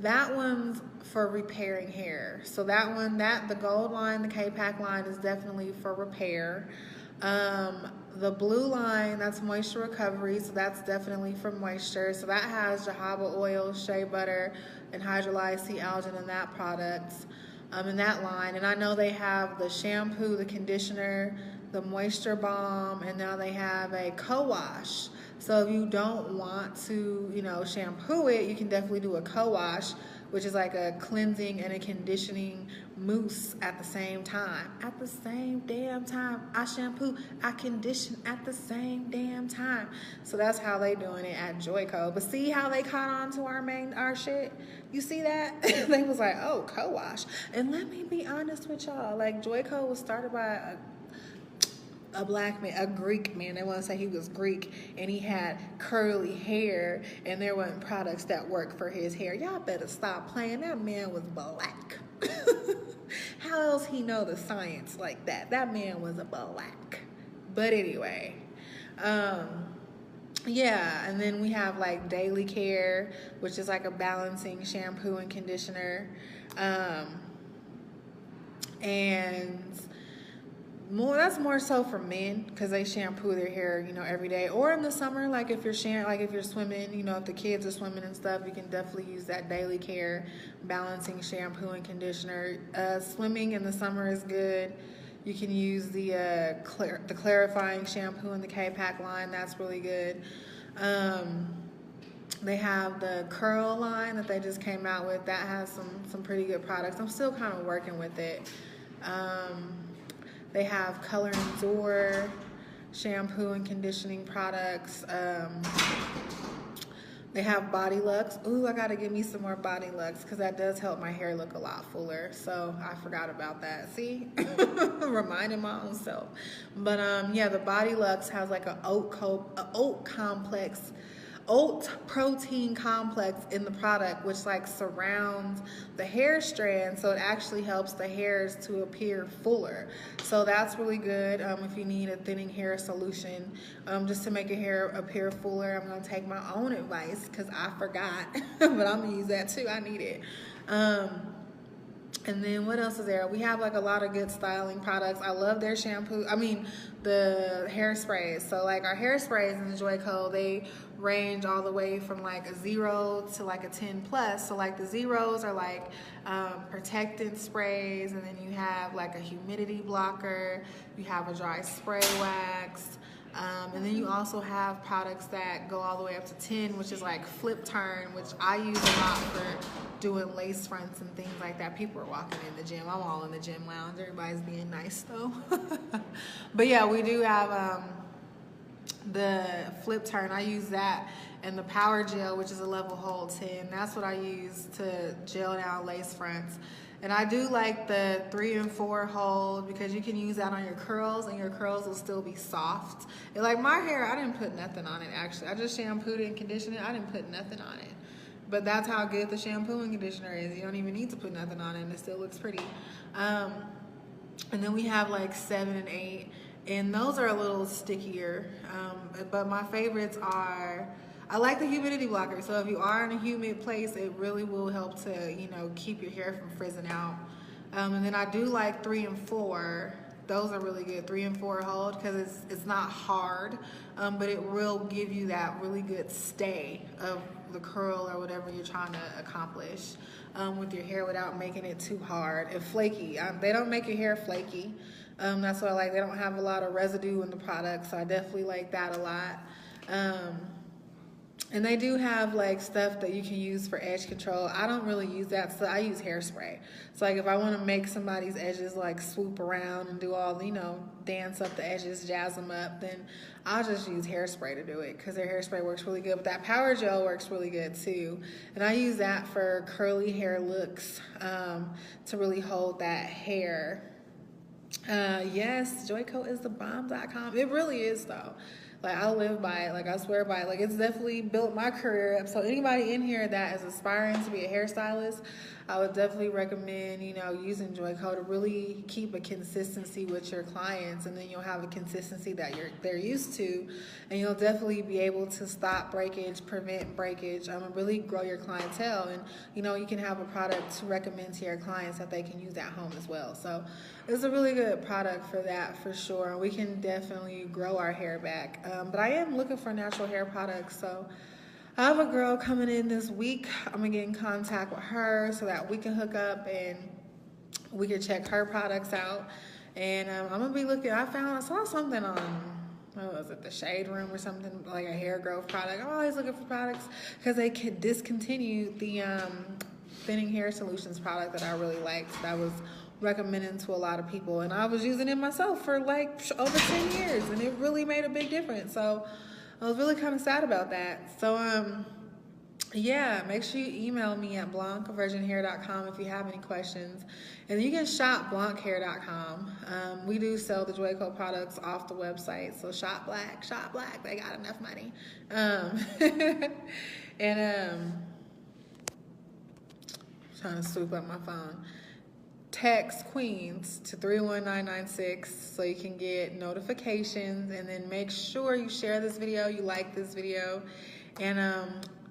That one's for repairing hair. So that one, the gold line, the K-Pack line is definitely for repair. The blue line, that's moisture recovery, so that's definitely for moisture. So that has jojoba oil, shea butter, and hydrolyzed sea algin in that product, in that line. And I know they have the shampoo, the conditioner, the moisture balm, and now they have a co-wash. So if you don't want to, shampoo it, you can definitely do a co-wash, which is like a cleansing and a conditioning mousse at the same time. At the same damn time. I shampoo, I condition at the same damn time. So that's how they doing it at Joico. But see how they caught on to our shit? You see that? They was like, oh, co-wash. And let me be honest with y'all. Like, Joico was started by a black man, a Greek man. They want to say he was Greek, and he had curly hair, and there wasn't products that worked for his hair. Y'all better stop playing. That man was black. How else he know the science like that? That man was a black. But anyway, yeah, and then we have like Daily Care, which is like a balancing shampoo and conditioner, and that's more so for men because they shampoo their hair, every day. Or in the summer, like if you're swimming, if the kids are swimming and stuff, you can definitely use that Daily Care balancing shampoo and conditioner. Swimming in the summer is good. You can use the clarifying shampoo in the K-Pack line. That's really good. They have the curl line that they just came out with. That has some pretty good products. I'm still kind of working with it. They have Color Endure shampoo and conditioning products. They have Body Lux. Ooh, I gotta give me some more Body Lux because that does help my hair look a lot fuller. So I forgot about that. See, reminding my own self. But yeah, the Body Lux has like an oat protein complex in the product, which like surrounds the hair strand, so it actually helps the hairs to appear fuller. So that's really good if you need a thinning hair solution, just to make your hair appear fuller. I'm gonna take my own advice because I forgot, but I'm gonna use that too. I need it. And then what else is there? We have like a lot of good styling products. I love their shampoo. The hairsprays. So like our hairsprays in the Joico, they range all the way from like a 0 to like a 10+. So like the zeros are like protectant sprays, and then you have like a humidity blocker. You have a dry spray wax. And then you also have products that go all the way up to 10, which is like flip turn, which I use a lot for doing lace fronts and things like that. People are walking in the gym. I'm all in the gym lounge. Everybody's being nice though. But yeah, we do have the flip turn. I use that, and the power gel, which is a level hold 10. That's what I use to gel down lace fronts. And I do like the 3 and 4 hold because you can use that on your curls and your curls will still be soft. And like my hair, I didn't put nothing on it actually. I just shampooed it and conditioned it. I didn't put nothing on it. But that's how good the shampoo and conditioner is. You don't even need to put nothing on it and it still looks pretty. And then we have like 7 and 8. And those are a little stickier. But my favorites are, I like the humidity blocker. So if you are in a humid place, it really will help to, you know, keep your hair from frizzing out. And then I do like 3 and 4. Those are really good, 3 and 4 hold, because it's not hard, but it will give you that really good stay of the curl or whatever you're trying to accomplish with your hair without making it too hard and flaky. They don't make your hair flaky. That's what I like. They don't have a lot of residue in the product, so I definitely like that a lot. And they do have like stuff that you can use for edge control. I don't really use that, so I use hairspray. So like if I want to make somebody's edges like swoop around and do all, you know, dance up the edges, jazz them up, then I'll just use hairspray to do it because their hairspray works really good. But that power gel works really good too. And I use that for curly hair looks to really hold that hair. Yes, Joico is the bomb.com. It really is though. Like I live by it, like I swear by it. Like it's definitely built my career up. So anybody in here that is aspiring to be a hairstylist, I would definitely recommend, you know, using Joico to really keep a consistency with your clients, and then you'll have a consistency that they're used to, and you'll definitely be able to stop breakage, prevent breakage, and really grow your clientele. And you know, you can have a product to recommend to your clients that they can use at home as well. So it's a really good product for that for sure. We can definitely grow our hair back. But I am looking for natural hair products, so I have a girl coming in this week. I'm gonna get in contact with her so that we can hook up and we can check her products out. And I'm gonna be looking. I saw something on, what was it, the Shade Room or something, like a hair growth product. I'm always looking for products because they could discontinue the thinning hair solutions product that I really liked. That was recommended to a lot of people, and I was using it myself for like over 10 years, and it really made a big difference. So I was really kind of sad about that. So yeah, make sure you email me at blancvirginhair.com if you have any questions, and you can shop blanchair.com. We do sell the Joico products off the website, so shop black, they got enough money. Trying to swoop up my phone. Text Queens to 31996 so you can get notifications, and then make sure you share this video, you like this video. And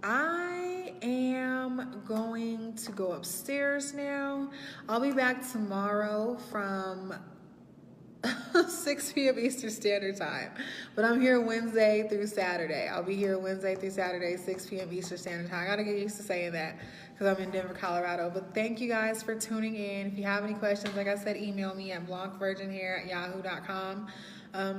I am going to go upstairs now. I'll be back tomorrow from 6 p.m. Eastern Standard Time. But I'm here Wednesday through Saturday. I'll be here Wednesday through Saturday, 6 p.m. Eastern Standard Time. I gotta get used to saying that because I'm in Denver, Colorado. But thank you guys for tuning in. If you have any questions, like I said, email me at blancvirginhair@yahoo.com.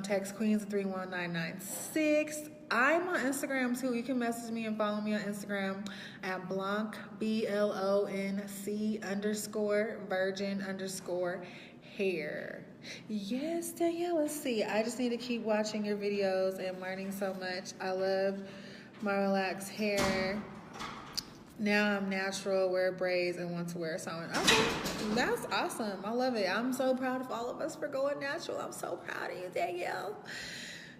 Text Queens at 31996. I'm on Instagram too. You can message me and follow me on Instagram at Blanc, BLONC_virgin_hair. Yes, Danielle, let's see. I just need to keep watching your videos and learning so much. I love my relaxed hair. Now I'm natural, wear braids, and want to wear sewing. Okay, that's awesome. I love it. I'm so proud of all of us for going natural. I'm so proud of you, Danielle.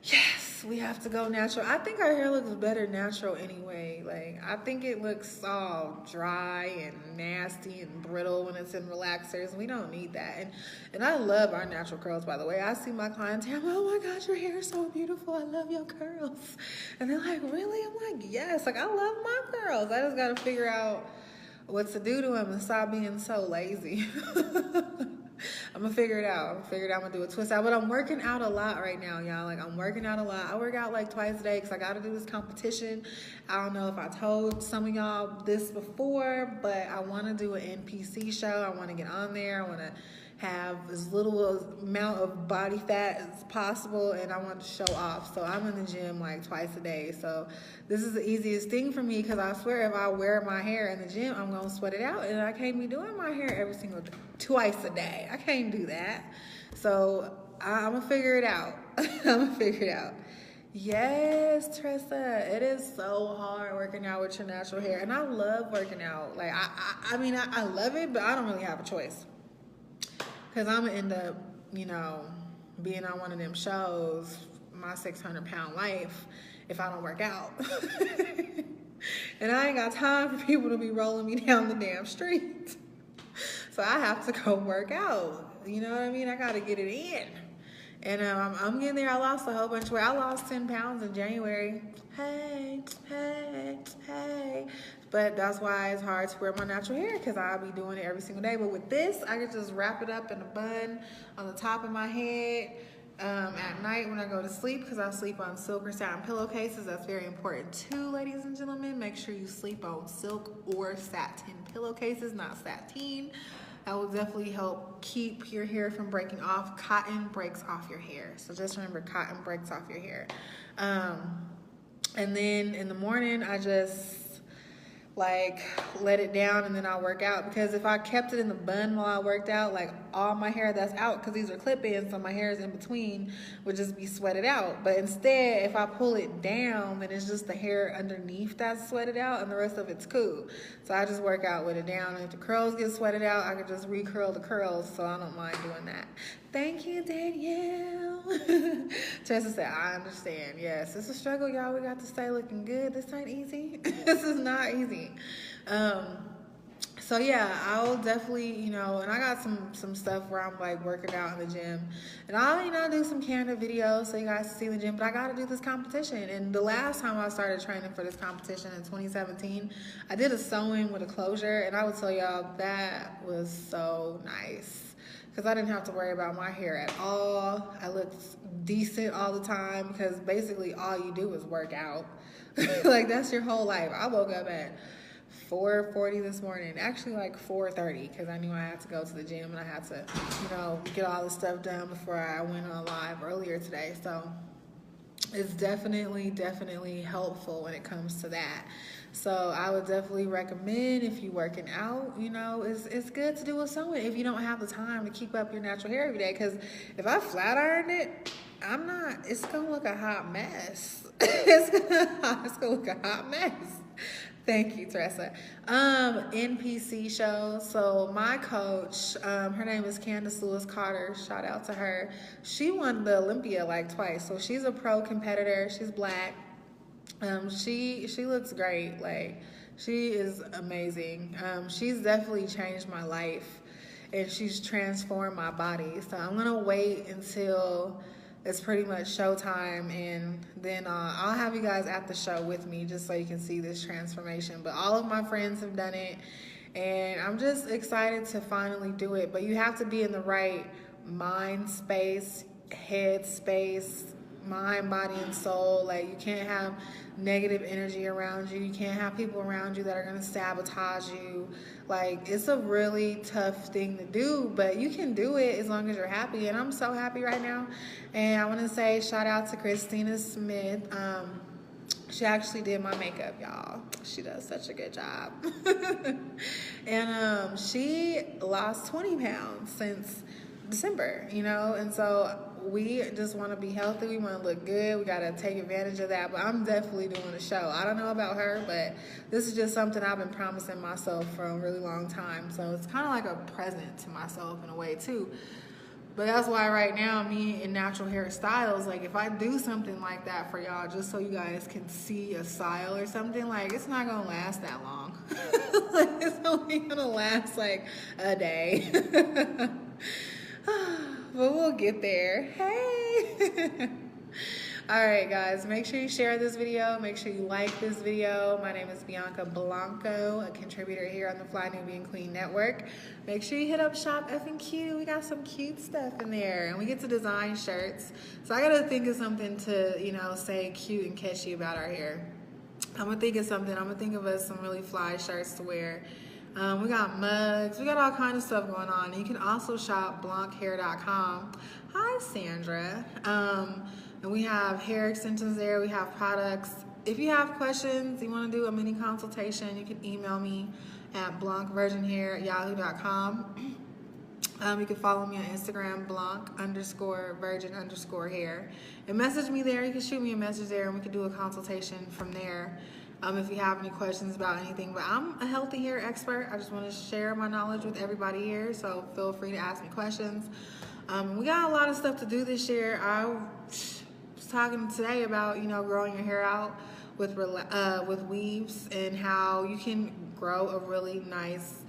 Yes, we have to go natural. I think our hair looks better natural anyway. Like, I think it looks all dry and nasty and brittle when it's in relaxers. We don't need that. And I love our natural curls, by the way. I see my clients, I'm like, oh my gosh, your hair is so beautiful. I love your curls. And they're like, really? I'm like, yes. Like, I love my curls. I just got to figure out what to do to them and stop being so lazy. I'm gonna figure it out. I'm gonna do a twist out. But I'm working out a lot right now, y'all. Like, I'm working out a lot. I work out like twice a day because I gotta do this competition. I don't know if I told some of y'all this before, but I want to do an NPC show. I want to get on there. I want to have as little amount of body fat as possible, and I want to show off. So I'm in the gym like twice a day. So this is the easiest thing for me, because I swear if I wear my hair in the gym, I'm gonna sweat it out, and I can't be doing my hair every single day, twice a day. I can't do that. So I'm gonna figure it out. I'm gonna figure it out. Yes, Tressa, it is so hard working out with your natural hair, and I love working out. Like I mean, I love it, but I don't really have a choice. Because I'm going to end up, you know, being on one of them shows, My 600-Pound Life, if I don't work out. And I ain't got time for people to be rolling me down the damn street. So I have to go work out. You know what I mean? I got to get it in. And I'm getting there. I lost a whole bunch of weight. I lost 10 pounds in January. Hey. But that's why it's hard to wear my natural hair, because I'll be doing it every single day. But with this, I can just wrap it up in a bun on the top of my head at night when I go to sleep, because I sleep on silk or satin pillowcases. That's very important too, ladies and gentlemen. Make sure you sleep on silk or satin pillowcases, not sateen. That will definitely help keep your hair from breaking off. Cotton breaks off your hair. So just remember, cotton breaks off your hair. And then in the morning, I just like let it down, and then I'll work out, because if I kept it in the bun while I worked out, like all my hair that's out, because these are clip-ins, so my hair is in between, would just be sweated out. But instead, if I pull it down, then it's just the hair underneath that's sweated out, and the rest of it's cool. So I just work out with it down, and if the curls get sweated out, I can just recurl the curls, so I don't mind doing that. Thank you, Danielle. Tressa said, I understand. Yes, it's a struggle, y'all. We got to stay looking good. This ain't easy. This is not easy. So yeah, I'll definitely, you know, and I got some stuff where I'm like working out in the gym, and I'll, you know, do some candid videos so you guys can see the gym. But I got to do this competition, and the last time I started training for this competition in 2017, I did a sew-in with a closure, and I would tell y'all that was so nice, because I didn't have to worry about my hair at all. I looked decent all the time, because basically all you do is work out. Like, that's your whole life. I woke up at 4:40 this morning, actually like 4:30, because I knew I had to go to the gym, and I had to, you know, get all the stuff done before I went on live earlier today. So it's definitely helpful when it comes to that. So I would definitely recommend, if you're working out, you know, it's good to do a sew-in if you don't have the time to keep up your natural hair every day. Because if I flat ironed it, it's gonna look a hot mess. It's gonna look a hot mess. Thank you, Tressa. NPC show. So my coach, her name is Candace Lewis Carter. Shout out to her. She won the Olympia like twice. So she's a pro competitor. She's black. She looks great. Like, she is amazing. She's definitely changed my life, and she's transformed my body. So I'm gonna wait until it's pretty much showtime, and then I'll have you guys at the show with me, just so you can see this transformation. But all of my friends have done it, and I'm just excited to finally do it. But you have to be in the right mind space, head space, mind, body, and soul. Like, you can't have negative energy around you. You can't have people around you that are going to sabotage you. Like, it's a really tough thing to do, but you can do it as long as you're happy. And I'm so happy right now. And I want to say shout out to Christina Smith. She actually did my makeup, y'all. She does such a good job. And she lost 20 pounds since December, you know, and so we just want to be healthy. We want to look good. We got to take advantage of that. But I'm definitely doing a show. I don't know about her, but this is just something I've been promising myself for a really long time. So it's kind of like a present to myself in a way too. But that's why right now, me in natural hair styles, like, if I do something like that for y'all, just so you guys can see a style or something, like, it's not gonna last that long. Like, it's only gonna last like a day. But we'll get there. Hey. All right, guys, make sure you share this video. Make sure you like this video. My name is Bianca Blanco, a contributor here on the Fly Nubian Queen Network. Make sure you hit up Shop F&Q. We got some cute stuff in there, and we get to design shirts. So I gotta think of something to, you know, say cute and catchy about our hair. I'm gonna think of something. I'm gonna think of us some really fly shirts to wear. We got mugs. We got all kinds of stuff going on. You can also shop blanchair.com. Hi, Sandra. And we have hair extensions there. We have products. If you have questions, you want to do a mini consultation, you can email me at blancvirginhair@yahoo.com. You can follow me on Instagram, blanc_virgin_hair. And message me there. You can shoot me a message there and we can do a consultation from there if you have any questions about anything. But I'm a healthy hair expert. I just want to share my knowledge with everybody here, so feel free to ask me questions. We got a lot of stuff to do this year. I was talking today about, growing your hair out with weaves and how you can grow a really nice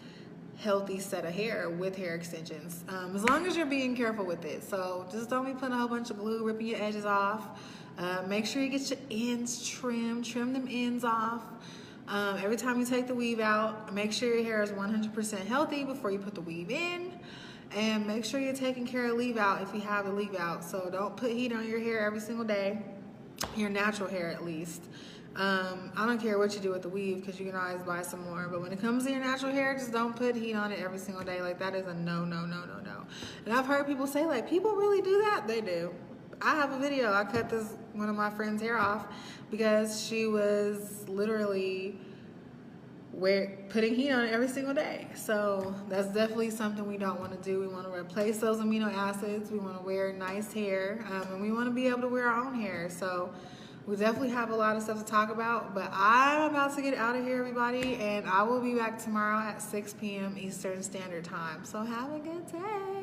healthy set of hair with hair extensions, as long as you're being careful with it. So just don't be putting a whole bunch of glue, ripping your edges off. Make sure you get your ends trimmed, trim them ends off. Every time you take the weave out, make sure your hair is 100% healthy before you put the weave in, and make sure you're taking care of leave out if you have a leave out. So don't put heat on your hair every single day, your natural hair at least. I don't care what you do with the weave because you can always buy some more. But when it comes to your natural hair, just don't put heat on it every single day. Like, that is a no, no, no, no, no. And I've heard people say, like, people really do that? They do. I have a video. I cut one of my friend's hair off because she was literally putting heat on it every single day. So that's definitely something we don't want to do. We want to replace those amino acids. We want to wear nice hair, and we want to be able to wear our own hair. So we definitely have a lot of stuff to talk about, but I'm about to get out of here, everybody, and I will be back tomorrow at 6 p.m. Eastern Standard Time. So have a good day.